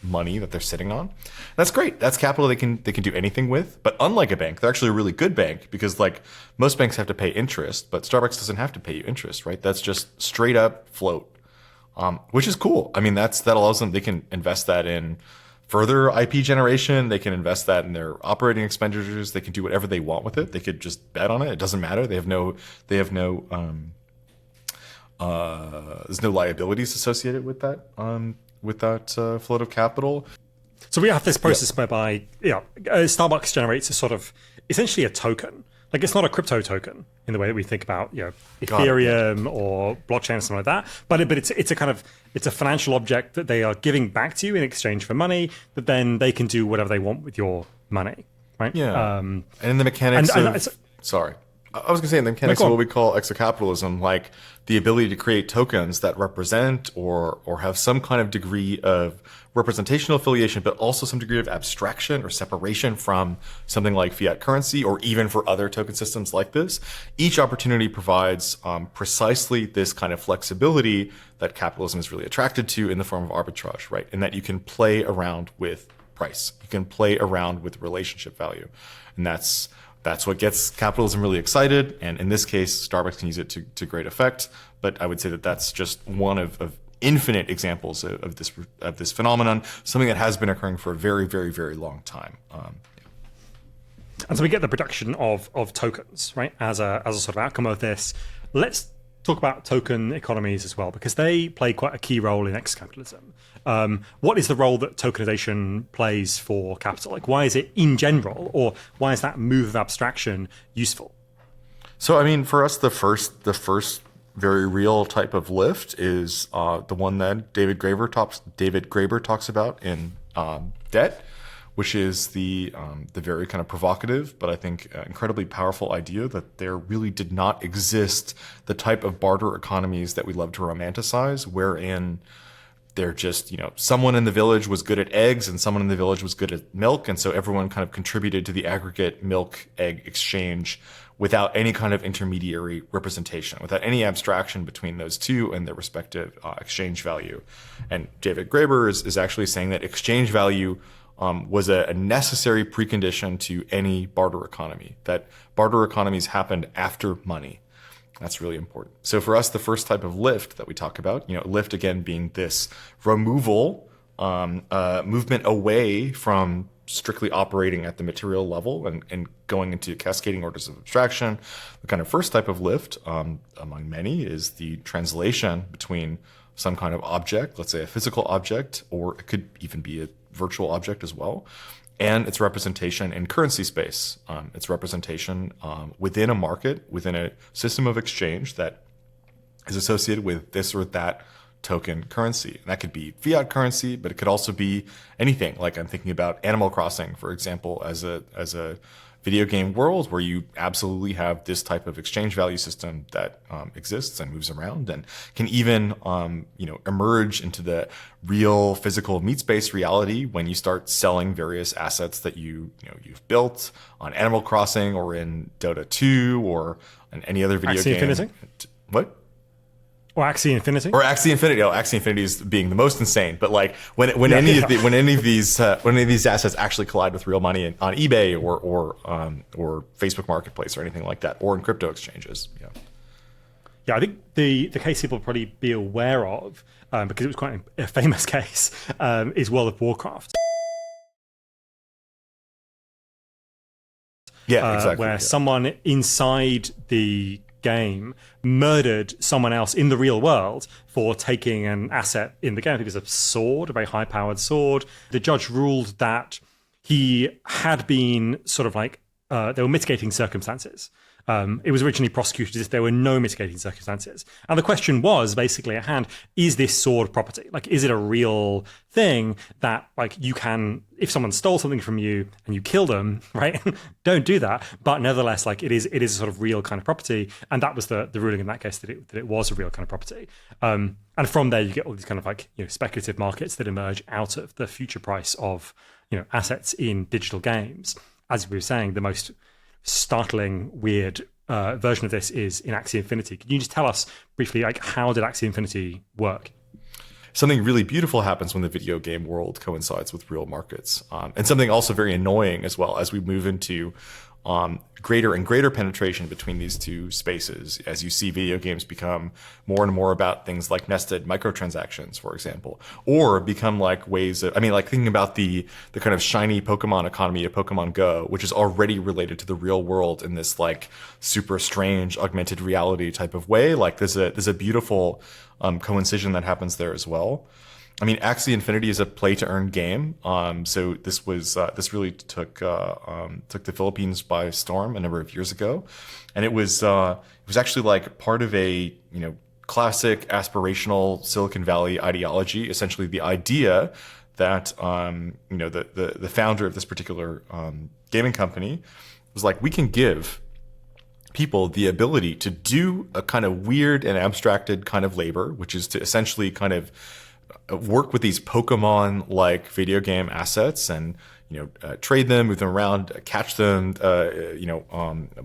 money that they're sitting on. That's great. That's capital they can do anything with. But unlike a bank, they're actually a really good bank because like most banks have to pay interest, but Starbucks doesn't have to pay you interest, right? That's just straight up float, which is cool. I mean, that allows them, they can invest that in further IP generation. They can invest that in their operating expenditures. They can do whatever they want with it. They could just bet on it. It doesn't matter. There's no liabilities associated with that float of capital. So we have this process whereby Starbucks generates a sort of essentially a token. Like it's not a crypto token in the way that we think about Ethereum or blockchain or something like that, but it's a financial object that they are giving back to you in exchange for money that then they can do whatever they want with your money, right? Yeah. And in the mechanics sorry. I was going to say in the mechanics of what we call exo-capitalism, like the ability to create tokens that represent or have some kind of degree of representational affiliation, but also some degree of abstraction or separation from something like fiat currency, or even for other token systems like this. Each opportunity provides precisely this kind of flexibility that capitalism is really attracted to in the form of arbitrage, right? In that you can play around with price. You can play around with relationship value. And that's what gets capitalism really excited. And in this case, Starbucks can use it to great effect. But I would say that that's just one of infinite examples of this phenomenon, something that has been occurring for a very, very, very long time. And so we get the production of tokens, right, as a sort of outcome of this. Let's talk about token economies as well, because they play quite a key role in Exo-Capitalism. What is the role that tokenization plays for capital? Like, why is it in general, or why is that move of abstraction useful? So, I mean, for us, the first very real type of lift is the one that David Graeber talks about in Debt, which is the very kind of provocative, but I think incredibly powerful idea that there really did not exist the type of barter economies that we love to romanticize, wherein they're just, someone in the village was good at eggs and someone in the village was good at milk. And so everyone kind of contributed to the aggregate milk egg exchange without any kind of intermediary representation, without any abstraction between those two and their respective exchange value. And David Graeber is actually saying that exchange value was a necessary precondition to any barter economy, that barter economies happened after money. That's really important. So for us, the first type of lift that we talk about, lift again being this removal, movement away from strictly operating at the material level and going into cascading orders of abstraction. The kind of first type of lift, among many, is the translation between some kind of object, let's say a physical object, or it could even be a virtual object as well, and its representation in currency space. Its representation within a market, within a system of exchange that is associated with this or that token currency. And that could be fiat currency, but it could also be anything. Like I'm thinking about Animal Crossing, for example, as a video game world where you absolutely have this type of exchange value system that exists and moves around and can even emerge into the real physical meat space reality when you start selling various assets that you've built on Animal Crossing or in Dota 2 or in any other video game. Infinity? What? Or Axie Infinity? Or Axie Infinity. Oh, Axie Infinity is being the most insane. But like when any of these assets actually collide with real money on eBay or Facebook Marketplace or anything like that, or in crypto exchanges. Yeah, I think the case people will probably be aware of, because it was quite a famous case, is World of Warcraft. Yeah, exactly. Where someone inside the game murdered someone else in the real world for taking an asset in the game. I think it was a sword, a very high-powered sword. The judge ruled that he had been sort of like, there were mitigating circumstances. It was originally prosecuted as if there were no mitigating circumstances. And the question was basically at hand, is this sword property? Like, is it a real thing that, like, you can, if someone stole something from you and you kill them, right? Don't do that. But nevertheless, like, it is a sort of real kind of property. And that was the ruling in that case, that it was a real kind of property. And from there, you get all these kind of like, speculative markets that emerge out of the future price of, assets in digital games. As we were saying, the most startling, weird version of this is in Axie Infinity. Can you just tell us briefly, like, how did Axie Infinity work? Something really beautiful happens when the video game world coincides with real markets, and something also very annoying as well as we move into greater and greater penetration between these two spaces, as you see video games become more and more about things like nested microtransactions, for example, or become like ways of, like thinking about the kind of shiny Pokemon economy of Pokemon Go, which is already related to the real world in this like super strange augmented reality type of way. Like there's a beautiful coincision that happens there as well. Axie Infinity is a play-to-earn game. So this really took the Philippines by storm a number of years ago, and it was actually like part of a classic aspirational Silicon Valley ideology. Essentially, the idea that the founder of this particular gaming company was like, we can give people the ability to do a kind of weird and abstracted kind of labor, which is to essentially kind of work with these Pokemon-like video game assets and trade them, move them around, catch them,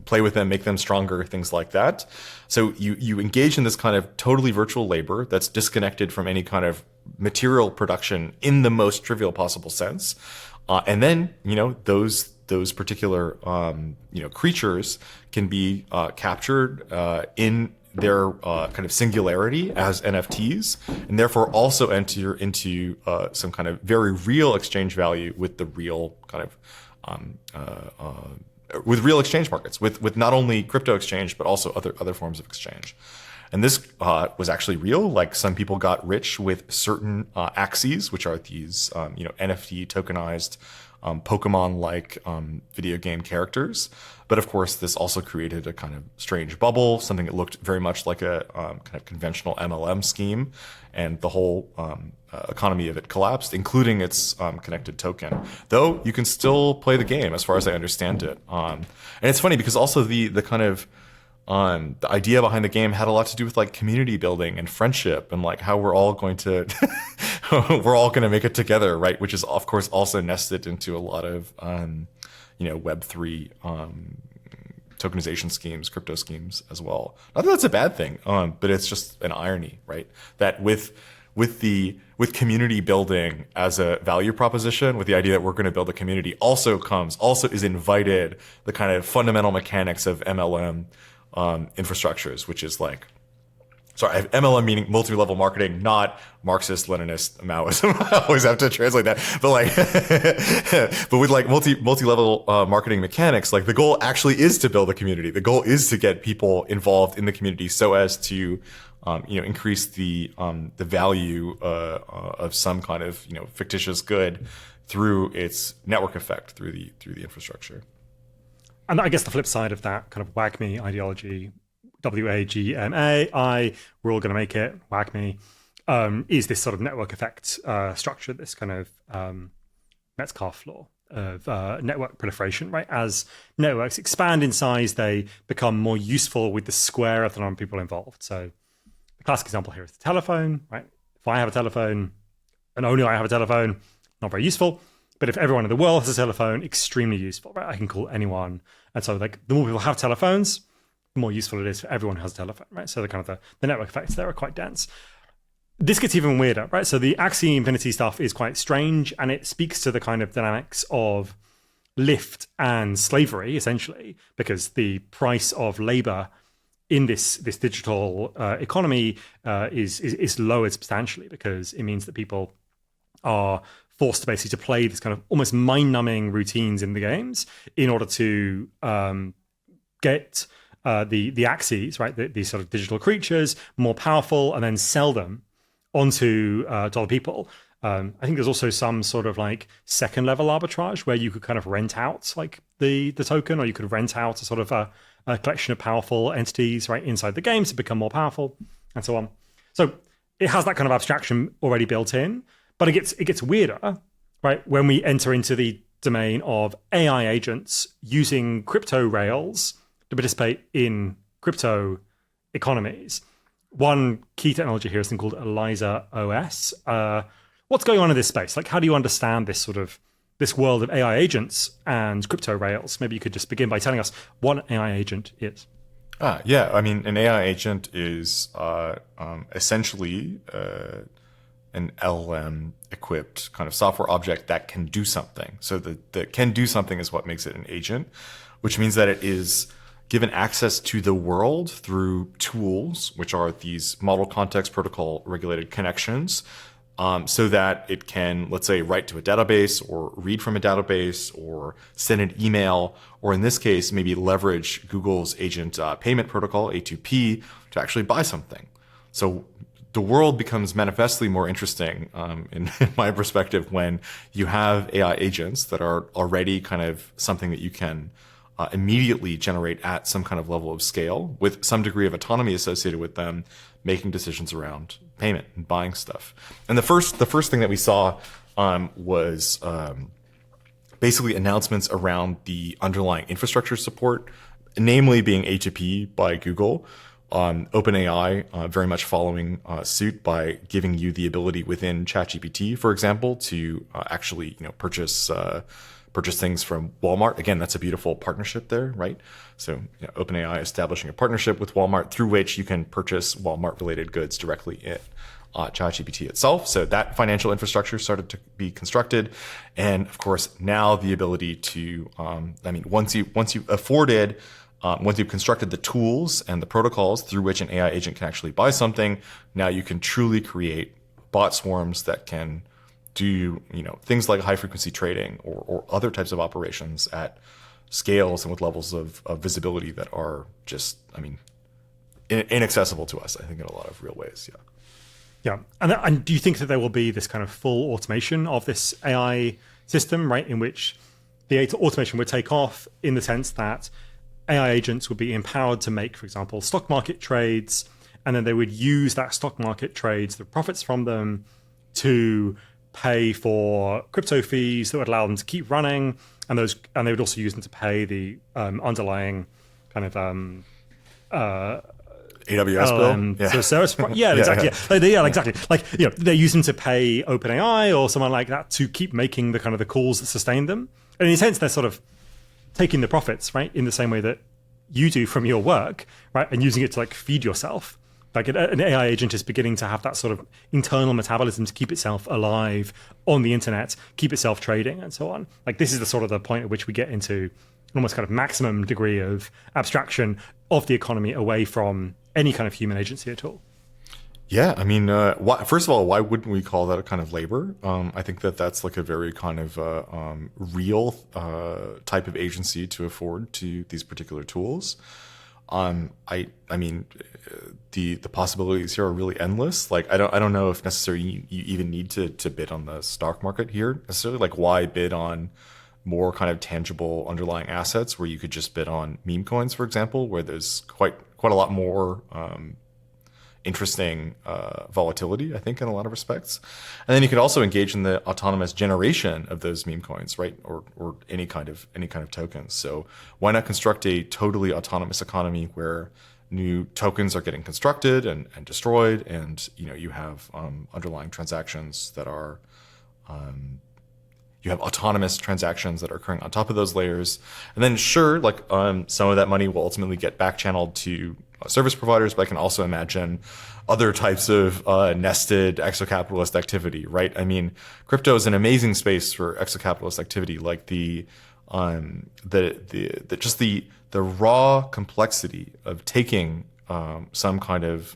play with them, make them stronger, things like that. So you engage in this kind of totally virtual labor that's disconnected from any kind of material production in the most trivial possible sense, and then those particular creatures can be captured in their kind of singularity as NFTs, and therefore also enter into some kind of very real exchange value with the real kind of with real exchange markets, with not only crypto exchange but also other forms of exchange. And this was actually real. Like, some people got rich with certain Axies, which are these NFT tokenized Pokemon-like video game characters. But of course, this also created a kind of strange bubble, something that looked very much like a kind of conventional MLM scheme, and the whole economy of it collapsed, including its connected token. Though you can still play the game, as far as I understand it. And it's funny because also the kind of the idea behind the game had a lot to do with like community building and friendship, and like how we're all going to make it together, right? Which is of course also nested into a lot of Web3 tokenization schemes, crypto schemes as well. Not that that's a bad thing, but it's just an irony, right? That with with community building as a value proposition, with the idea that we're going to build a community, also is invited the kind of fundamental mechanics of MLM infrastructures, which is like, sorry, MLM meaning multi-level marketing, not Marxist, Leninist, Maoism. I always have to translate that. But like, but with like multi-level marketing mechanics, like the goal actually is to build a community. The goal is to get people involved in the community so as to, increase the value of some kind of fictitious good through its network effect through the infrastructure. And I guess the flip side of that kind of WAGMI ideology, WAGMAI, we're all going to make it, WAGMI, is this sort of network effect structure, this kind of Metcalfe law of network proliferation, right? As networks expand in size, they become more useful with the square of the number of people involved. So the classic example here is the telephone, right? If I have a telephone and only I have a telephone, not very useful. But if everyone in the world has a telephone, extremely useful, right? I can call anyone. And so like the more people have telephones, the more useful it is for everyone who has a telephone, right? So the kind of the network effects there are quite dense. This gets even weirder, right? So the Axie Infinity stuff is quite strange, and it speaks to the kind of dynamics of lift and slavery, essentially, because the price of labor in this digital economy is lowered substantially, because it means that people are forced to basically to play this kind of almost mind-numbing routines in the games in order to get the Axies, right, these sort of digital creatures, more powerful, and then sell them onto to other people. I think there's also some sort of like second level arbitrage where you could kind of rent out like the token, or you could rent out a sort of a collection of powerful entities right inside the game to become more powerful, and so on. So it has that kind of abstraction already built in, but it gets weirder, right, when we enter into the domain of AI agents using crypto rails to participate in crypto economies. One key technology here is something called ELIZA OS. What's going on in this space? Like, how do you understand this world of AI agents and crypto rails? Maybe you could just begin by telling us what an AI agent is. Yeah, I mean, an AI agent is essentially an LLM-equipped kind of software object that can do something. So the can do something is what makes it an agent, which means that it is given access to the world through tools, which are these model context protocol regulated connections, so that it can, let's say, write to a database or read from a database or send an email, or in this case, maybe leverage Google's agent payment protocol, A2P, to actually buy something. So the world becomes manifestly more interesting, in my perspective, when you have AI agents that are already kind of something that you can immediately generate at some kind of level of scale with some degree of autonomy associated with them making decisions around payment and buying stuff. And the first thing that we saw was basically announcements around the underlying infrastructure support, namely being A2P by Google. OpenAI very much following suit by giving you the ability within ChatGPT, for example, to actually purchase things from Walmart. Again, that's a beautiful partnership there, right? So OpenAI establishing a partnership with Walmart through which you can purchase Walmart-related goods directly in ChatGPT itself. So that financial infrastructure started to be constructed, and of course now the ability to, once you've constructed the tools and the protocols through which an AI agent can actually buy something, now you can truly create bot swarms that can do things like high frequency trading or other types of operations at scales and with levels of visibility that are just, inaccessible to us, I think, in a lot of real ways. Yeah. And do you think that there will be this kind of full automation of this AI system, right, in which the automation would take off in the sense that AI agents would be empowered to make, for example, stock market trades, and then they would use that stock market trades, the profits from them, to pay for crypto fees that would allow them to keep running, and they would also use them to pay the underlying kind of AWS bill. So service, exactly. Exactly. Like they use them to pay OpenAI or someone like that to keep making the kind of the calls that sustain them. And in a sense, they're sort of taking the profits, right, in the same way that you do from your work, right, and using it to like feed yourself Like an AI agent is beginning to have that sort of internal metabolism to keep itself alive on the internet, keep itself trading, and so on. Like this is the sort of the point at which we get into an almost kind of maximum degree of abstraction of the economy away from any kind of human agency at all. Yeah, I mean, first of all, why wouldn't we call that a kind of labor? I think that that's like a very kind of real type of agency to afford to these particular tools. I mean, the possibilities here are really endless. Like, I don't know if necessarily you even need to bid on the stock market here necessarily. Like, why bid on more kind of tangible underlying assets where you could just bid on meme coins, for example, where there's quite a lot more interesting volatility, I think, in a lot of respects. And then you could also engage in the autonomous generation of those meme coins, right? Or any kind of tokens. So why not construct a totally autonomous economy where new tokens are getting constructed and destroyed, and you have underlying transactions that are you have autonomous transactions that are occurring on top of those layers. And then sure, like some of that money will ultimately get back channeled to service providers, but I can also imagine other types of nested exocapitalist activity, right? I mean, crypto is an amazing space for exocapitalist activity, like the raw complexity of taking some kind of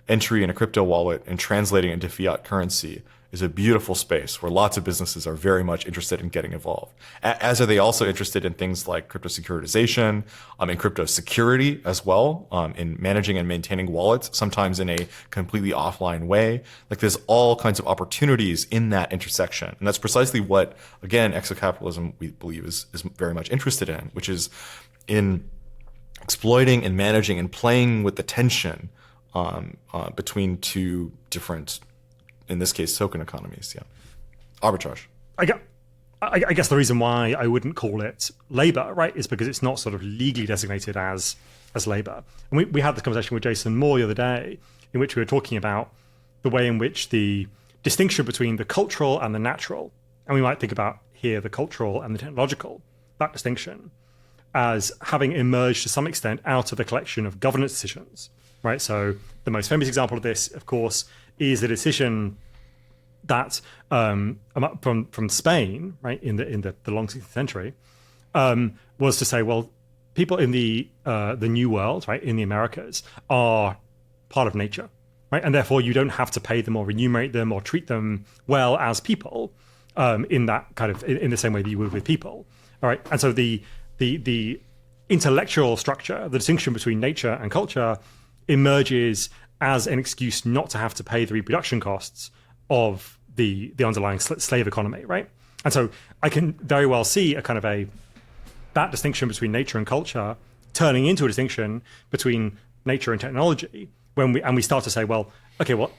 entry in a crypto wallet and translating it into fiat currency is a beautiful space where lots of businesses are very much interested in getting involved. As are they also interested in things like crypto securitization, in crypto security as well, in managing and maintaining wallets, sometimes in a completely offline way. Like there's all kinds of opportunities in that intersection. And that's precisely what, again, exocapitalism, we believe, is very much interested in, which is in exploiting and managing and playing with the tension between two different, in this case, token economies. Yeah, arbitrage. I guess the reason why I wouldn't call it labor, right, is because it's not sort of legally designated as labor. And we had this conversation with Jason Moore the other day, in which we were talking about the way in which the distinction between the cultural and the natural, and we might think about here the cultural and the technological, that distinction, as having emerged to some extent out of the collection of governance decisions, right? So the most famous example of this, of course, is the decision that from Spain, right, in the long 16th century, was to say, well, people in the New World, right, in the Americas, are part of nature, right, and therefore you don't have to pay them or remunerate them or treat them well as people, in that kind of in the same way that you would with people, all right, and so the intellectual structure, the distinction between nature and culture, emerges as an excuse not to have to pay the reproduction costs of the underlying slave economy, right? And so I can very well see a kind of that distinction between nature and culture turning into a distinction between nature and technology when we start to say, well, okay, what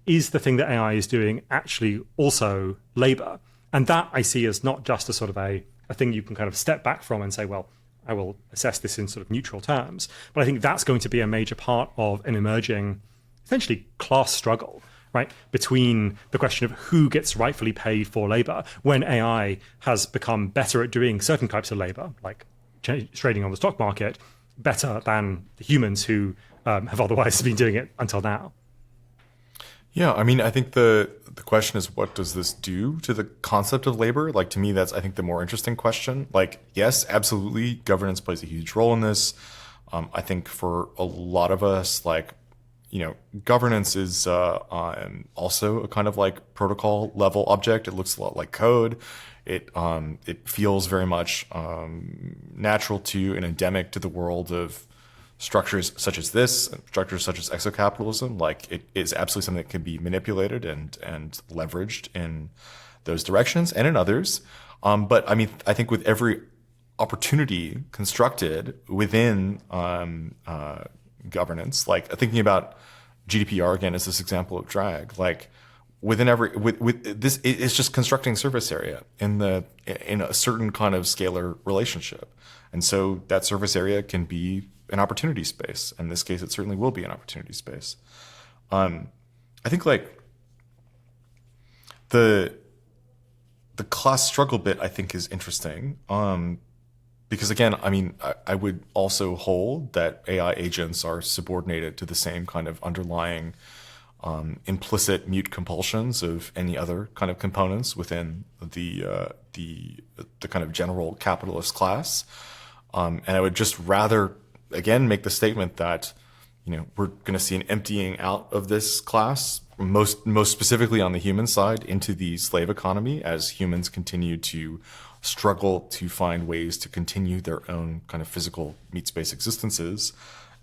is the thing that AI is doing actually also labor? And that I see as not just a sort of a thing you can kind of step back from and say, well, I will assess this in sort of neutral terms. But I think that's going to be a major part of an emerging, essentially, class struggle, right, between the question of who gets rightfully paid for labor when AI has become better at doing certain types of labor, like trading on the stock market, better than the humans who have otherwise been doing it until now. Yeah, I mean, I think the question is, what does this do to the concept of labor? Like, to me, that's, I think, the more interesting question. Like, yes, absolutely, governance plays a huge role in this. I think for a lot of us, like, governance is also a kind of like protocol level object. It looks a lot like code. It feels very much natural to and endemic to the world of structures such as this, structures such as exocapitalism. Like, it is absolutely something that can be manipulated and leveraged in those directions and in others. But I mean, I think with every opportunity constructed within governance, like thinking about GDPR again as this example of drag, like within every with this, it's just constructing surface area in a certain kind of scalar relationship, and so that surface area can be an opportunity space. In this case, it certainly will be an opportunity space. I think like the class struggle bit, I think, is interesting, Because again, I mean, I would also hold that AI agents are subordinated to the same kind of underlying implicit mute compulsions of any other kind of components within the kind of general capitalist class. And I would just rather, again, make the statement that, you know, we're going to see an emptying out of this class, most specifically on the human side, into the slave economy as humans continue to struggle to find ways to continue their own kind of physical meat space existences.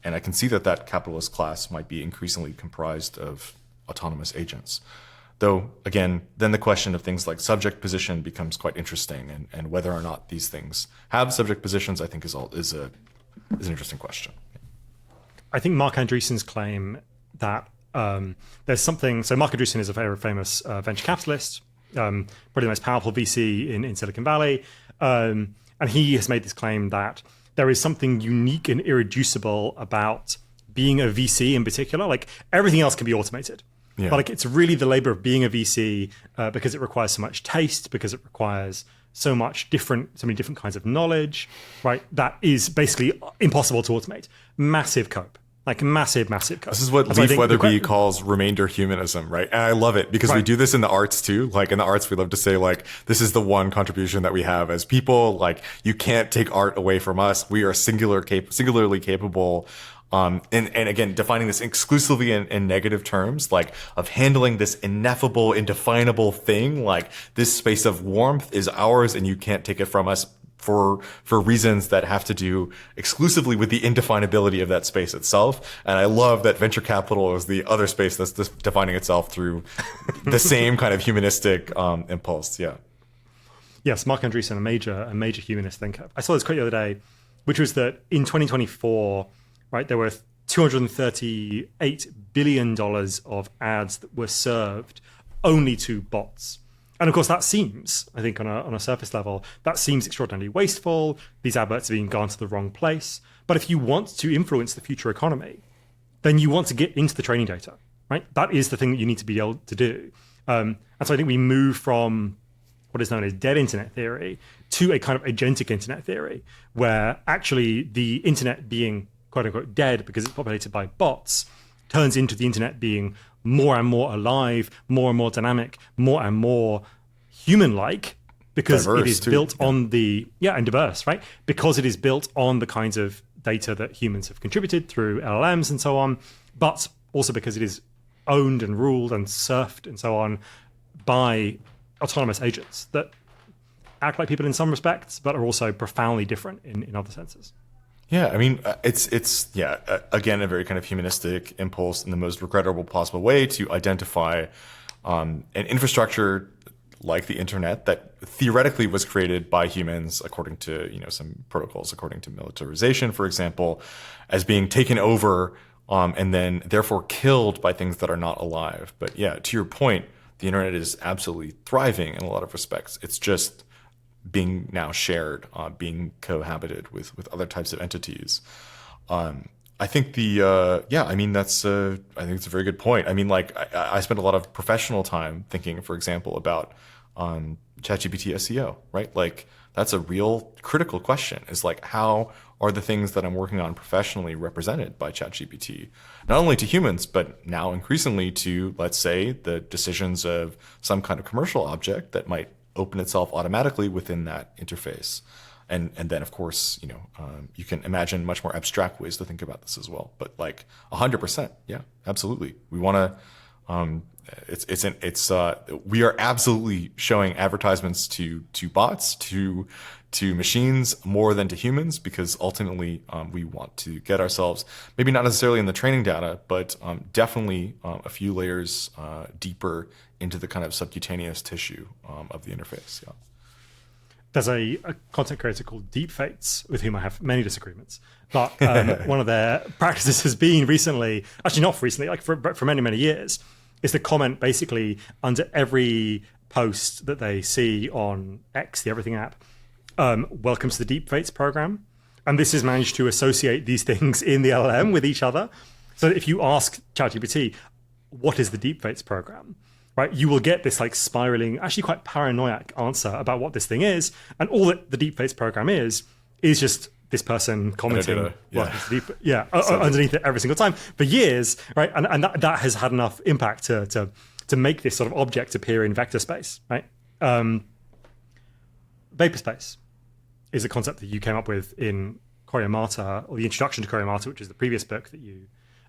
And I can see that that capitalist class might be increasingly comprised of autonomous agents. Though, again, then the question of things like subject position becomes quite interesting, and whether or not these things have subject positions, I think is an interesting question. I think Mark Andreessen's claim that there's something. So Mark Andreessen is a very famous venture capitalist, probably the most powerful VC in Silicon Valley, and he has made this claim that there is something unique and irreducible about being a VC in particular. Like everything else can be automated. Yeah. But like it's really the labor of being a VC because it requires so much taste, because it requires so many different kinds of knowledge, right? That is basically impossible to automate. Massive cope. Like massive cope. This is what Leif Weatherby calls remainder humanism, right? And I love it because we do this in the arts too. Like in the arts, we love to say like, this is the one contribution that we have as people. Like you can't take art away from us. We are singularly capable. And again, defining this exclusively in negative terms, like of handling this ineffable, indefinable thing, like this space of warmth is ours and you can't take it from us for reasons that have to do exclusively with the indefinability of that space itself. And I love that venture capital is the other space that's defining itself through the same kind of humanistic impulse. Yeah. Yes, Mark Andreessen, a major humanist thinker. I saw this quote the other day, which was that in 2024, right, there were $238 billion of ads that were served only to bots. And of course, that seems, I think on a surface level, that seems extraordinarily wasteful. These adverts are being gone to the wrong place. But if you want to influence the future economy, then you want to get into the training data, right? That is the thing that you need to be able to do. And so I think we move from what is known as dead internet theory to a kind of agentic internet theory, where actually the internet being quote unquote dead because it's populated by bots turns into the internet being more and more alive, more and more dynamic, more and more human-like, because diverse, it is built on and diverse, right? Because it is built on the kinds of data that humans have contributed through LLMs and so on, but also because it is owned and ruled and surfed and so on by autonomous agents that act like people in some respects, but are also profoundly different in other senses. Yeah, I mean, it's again, a very kind of humanistic impulse in the most regrettable possible way to identify an infrastructure like the internet that theoretically was created by humans according to, you know, some protocols, according to militarization, for example, as being taken over and then therefore killed by things that are not alive. But yeah, to your point, the internet is absolutely thriving in a lot of respects. It's just being now shared, being cohabited with other types of entities. I think I think it's a very good point. I mean, like I spent a lot of professional time thinking, for example, about ChatGPT SEO, right? Like that's a real critical question, is like, how are the things that I'm working on professionally represented by ChatGPT, not only to humans, but now increasingly to, let's say, the decisions of some kind of commercial object that might open itself automatically within that interface. And then, of course, you know, you can imagine much more abstract ways to think about this as well. But like 100%, yeah, absolutely. We want to. We are absolutely showing advertisements to bots, to machines more than to humans, because ultimately we want to get ourselves maybe not necessarily in the training data, but definitely a few layers deeper into the kind of subcutaneous tissue of the interface. Yeah. There's a content creator called Deepfates with whom I have many disagreements, but one of their practices has been recently, actually not recently, like for many years, is to comment basically under every post that they see on X, the Everything app, welcome to the Deepfates program. And this has managed to associate these things in the LLM with each other. So that if you ask ChatGPT, what is the Deepfates program? Right, you will get this like spiraling, actually quite paranoid answer about what this thing is. And all that the Deepfates program is is just this person commenting Metadata, underneath it every single time for years, right? And that has had enough impact to make this sort of object appear in vector space, right? Vapor space is a concept that you came up with in Choreomata, or the introduction to Choreomata, which is the previous book that you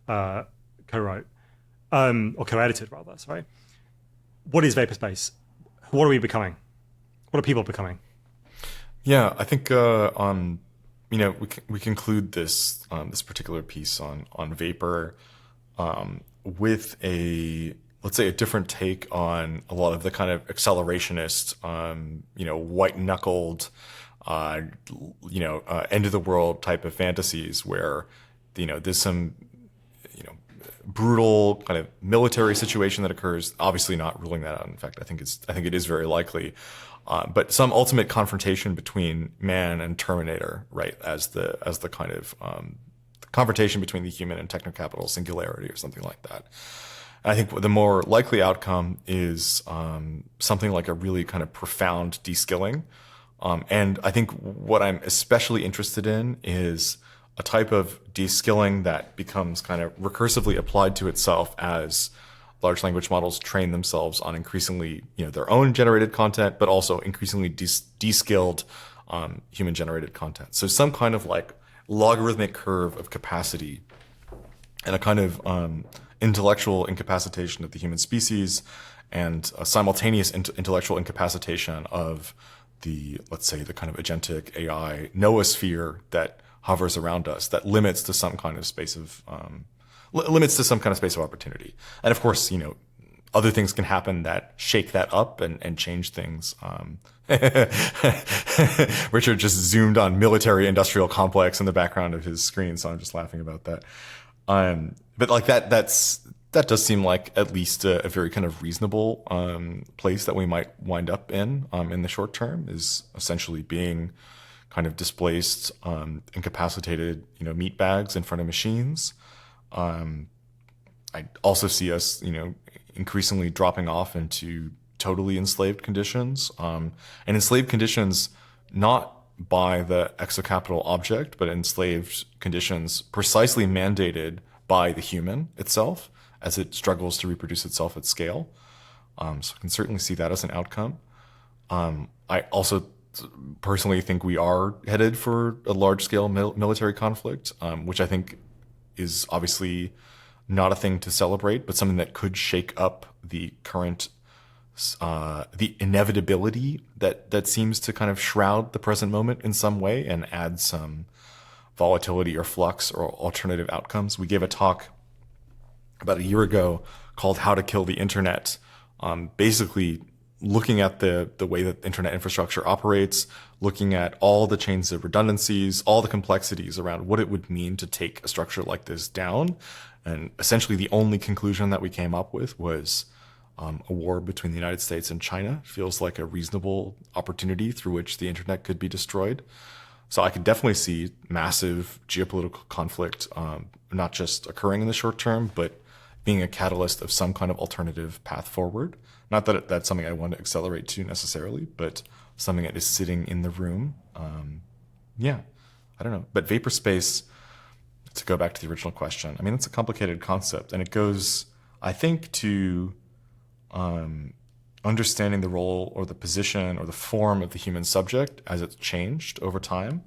co-wrote, or co-edited rather, sorry. What is vapor space? What are we becoming? What are people becoming? Yeah, I think we conclude this this particular piece on vapor with let's say a different take on a lot of the kind of accelerationist, white knuckled, end of the world type of fantasies where there's some brutal kind of military situation that occurs. Obviously, not ruling that out. In fact, I think it is very likely. But some ultimate confrontation between man and Terminator, right, as the kind of confrontation between the human and techno-capital singularity or something like that. I think the more likely outcome is something like a really kind of profound de-skilling. And I think what I'm especially interested in is a type of de-skilling that becomes kind of recursively applied to itself as large language models train themselves on increasingly, their own generated content, but also increasingly de-skilled human generated content. So some kind of like logarithmic curve of capacity and a kind of intellectual incapacitation of the human species and a simultaneous intellectual incapacitation of let's say the kind of agentic AI noosphere that hovers around us, that limits to some kind of space of opportunity. And of course, other things can happen that shake that up and change things. Richard just zoomed on military industrial complex in the background of his screen, so I'm just laughing about that. But like that does seem like at least a very kind of reasonable place that we might wind up in the short term, is essentially being kind of displaced, incapacitated, meat bags in front of machines. I also see us, increasingly dropping off into totally enslaved conditions, and enslaved conditions not by the exocapital object, but enslaved conditions precisely mandated by the human itself as it struggles to reproduce itself at scale. So I can certainly see that as an outcome. I also personally think we are headed for a large-scale military conflict, which I think is obviously not a thing to celebrate, but something that could shake up the current, the inevitability that seems to kind of shroud the present moment in some way and add some volatility or flux or alternative outcomes. We gave a talk about a year ago called How to Kill the Internet, basically looking at the way that internet infrastructure operates, looking at all the chains of redundancies, all the complexities around what it would mean to take a structure like this down. And essentially the only conclusion that we came up with was a war between the United States and China feels like a reasonable opportunity through which the internet could be destroyed. So I could definitely see massive geopolitical conflict, not just occurring in the short term, but being a catalyst of some kind of alternative path forward. Not that that's something I want to accelerate to necessarily, but something that is sitting in the room. I don't know. But vapor space, to go back to the original question, I mean, it's a complicated concept, and it goes, I think, to understanding the role or the position or the form of the human subject as it's changed over time,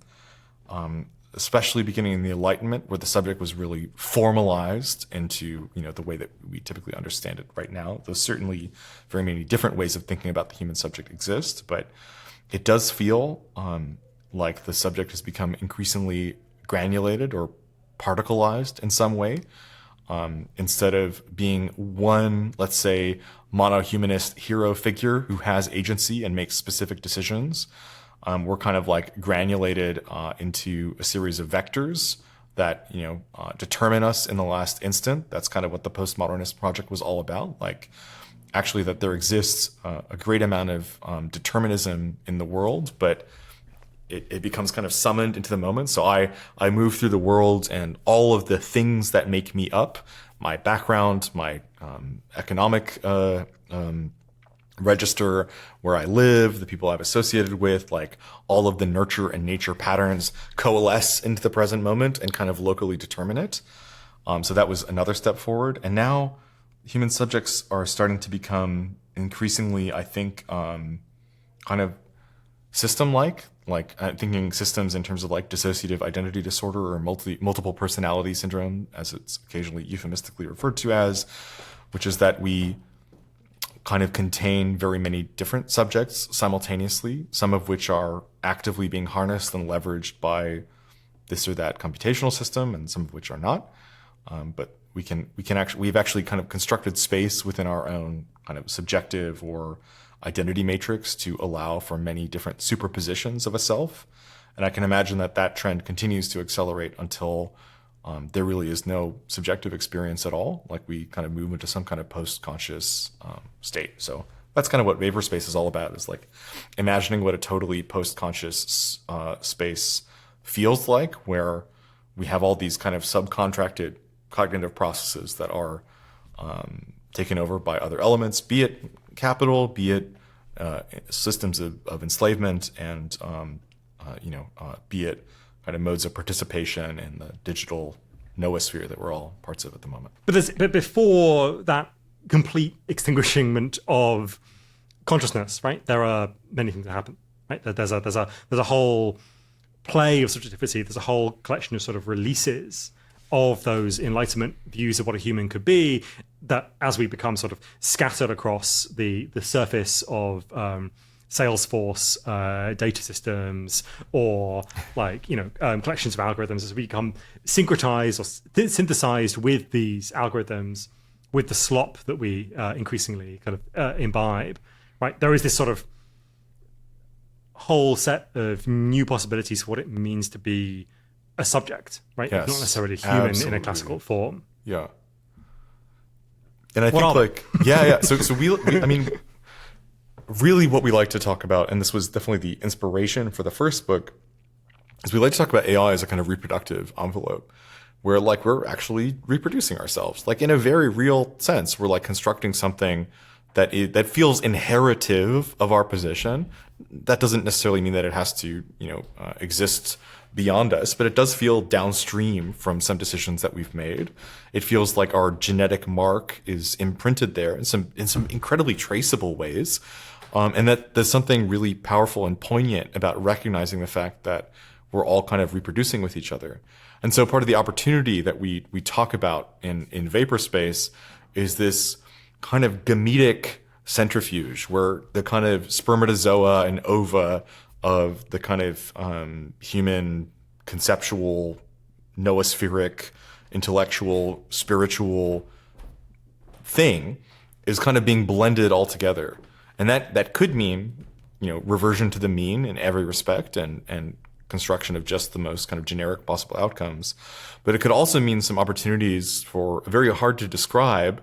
especially beginning in the Enlightenment, where the subject was really formalized into the way that we typically understand it right now. Though certainly very many different ways of thinking about the human subject exist, but it does feel like the subject has become increasingly granulated or particleized in some way. Instead of being one, let's say, monohumanist hero figure who has agency and makes specific decisions, we're kind of like granulated into a series of vectors that determine us in the last instant. That's kind of what the postmodernist project was all about. Like, actually, that there exists a great amount of determinism in the world, but it becomes kind of summoned into the moment. So I move through the world, and all of the things that make me up, my background, my economic register where I live, the people I've associated with, like all of the nurture and nature patterns coalesce into the present moment and kind of locally determine it. So that was another step forward. And now human subjects are starting to become increasingly, I think, kind of system-like, thinking systems in terms of like dissociative identity disorder or multiple personality syndrome, as it's occasionally euphemistically referred to as, which is that we kind of contain very many different subjects simultaneously, some of which are actively being harnessed and leveraged by this or that computational system, and some of which are not. But we've actually kind of constructed space within our own kind of subjective or identity matrix to allow for many different superpositions of a self. And I can imagine that trend continues to accelerate until there really is no subjective experience at all. Like we kind of move into some kind of post-conscious state. So that's kind of what Vapour-Space is all about, is like imagining what a totally post-conscious space feels like, where we have all these kind of subcontracted cognitive processes that are taken over by other elements, be it capital, be it systems of enslavement, and be it kind of modes of participation in the digital noosphere that we're all parts of at the moment. But before that complete extinguishment of consciousness, right? There are many things that happen, right? There's a whole play of subjectivity. There's a whole collection of sort of releases of those Enlightenment views of what a human could be, that as we become sort of scattered across the surface of Salesforce data systems, or like collections of algorithms, as we become syncretized or synthesized with these algorithms, with the slop that we increasingly kind of imbibe, right? There is this sort of whole set of new possibilities for what it means to be a subject, right? Yes, not necessarily human absolutely. in a classical form. Yeah. And I think So we I mean, really what we like to talk about, and this was definitely the inspiration for the first book, is we like to talk about AI as a kind of reproductive envelope, where like we're actually reproducing ourselves, like in a very real sense. We're like constructing something that feels inheritive of our position. That doesn't necessarily mean that it has to exist beyond us, but it does feel downstream from some decisions that we've made. It feels like our genetic mark is imprinted there in some incredibly traceable ways. And that there's something really powerful and poignant about recognizing the fact that we're all kind of reproducing with each other. And so part of the opportunity that we talk about in Vapour-Space is this kind of gametic centrifuge, where the kind of spermatozoa and ova of the kind of human conceptual, noospheric, intellectual, spiritual thing is kind of being blended all together. And that could mean, reversion to the mean in every respect, and construction of just the most kind of generic possible outcomes. But it could also mean some opportunities for a very hard to describe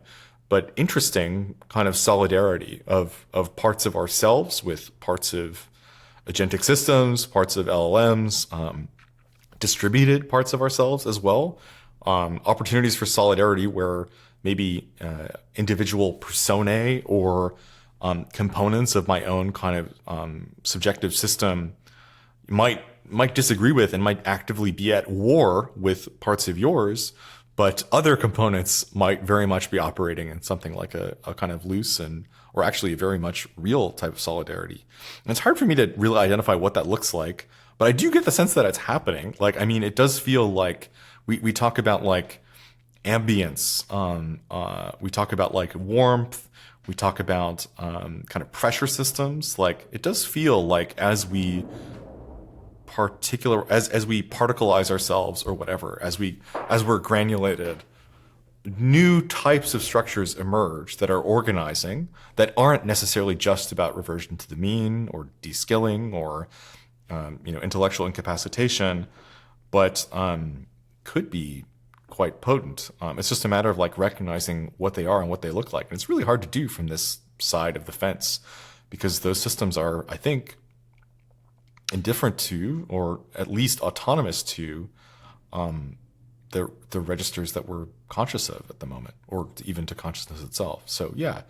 but interesting kind of solidarity of parts of ourselves with parts of agentic systems, parts of LLMs, distributed parts of ourselves as well. Opportunities for solidarity where maybe individual personae or components of my own kind of subjective system might disagree with and might actively be at war with parts of yours, but other components might very much be operating in something like a kind of loose or actually a very much real type of solidarity. And it's hard for me to really identify what that looks like, but I do get the sense that it's happening. Like, I mean, it does feel like we talk about like ambience, we talk about like warmth, we talk about kind of pressure systems. Like, it does feel like as we particleize ourselves or whatever, as we're granulated, new types of structures emerge that are organizing, that aren't necessarily just about reversion to the mean or de-skilling or intellectual incapacitation, but could be quite potent. It's just a matter of like recognizing what they are and what they look like. And it's really hard to do from this side of the fence, because those systems are, I think, indifferent to, or at least autonomous to, the registers that we're conscious of at the moment, or even to consciousness itself. So yeah,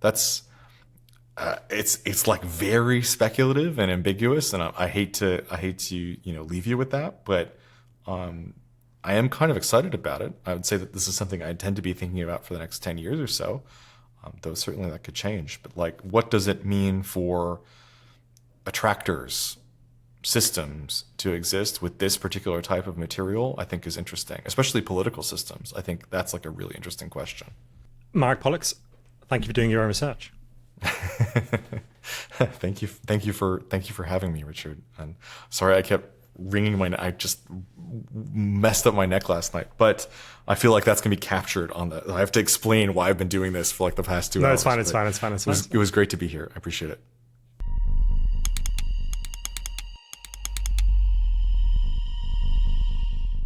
that's it's like very speculative and ambiguous, and I hate to leave you with that, but I am kind of excited about it. I would say that this is something I intend to be thinking about for the next 10 years or so, though certainly that could change. But like, what does it mean for attractors, systems to exist with this particular type of material? I think is interesting, especially political systems. I think that's like a really interesting question. Marek Poliks, thank you for doing your own research. Thank you for having me, Richard. And sorry I kept wringing I just messed up my neck last night, but I feel like that's gonna be captured on the. I have to explain why I've been doing this for like the past 2 hours. No, it's fine. It's fine. It was great to be here. I appreciate it.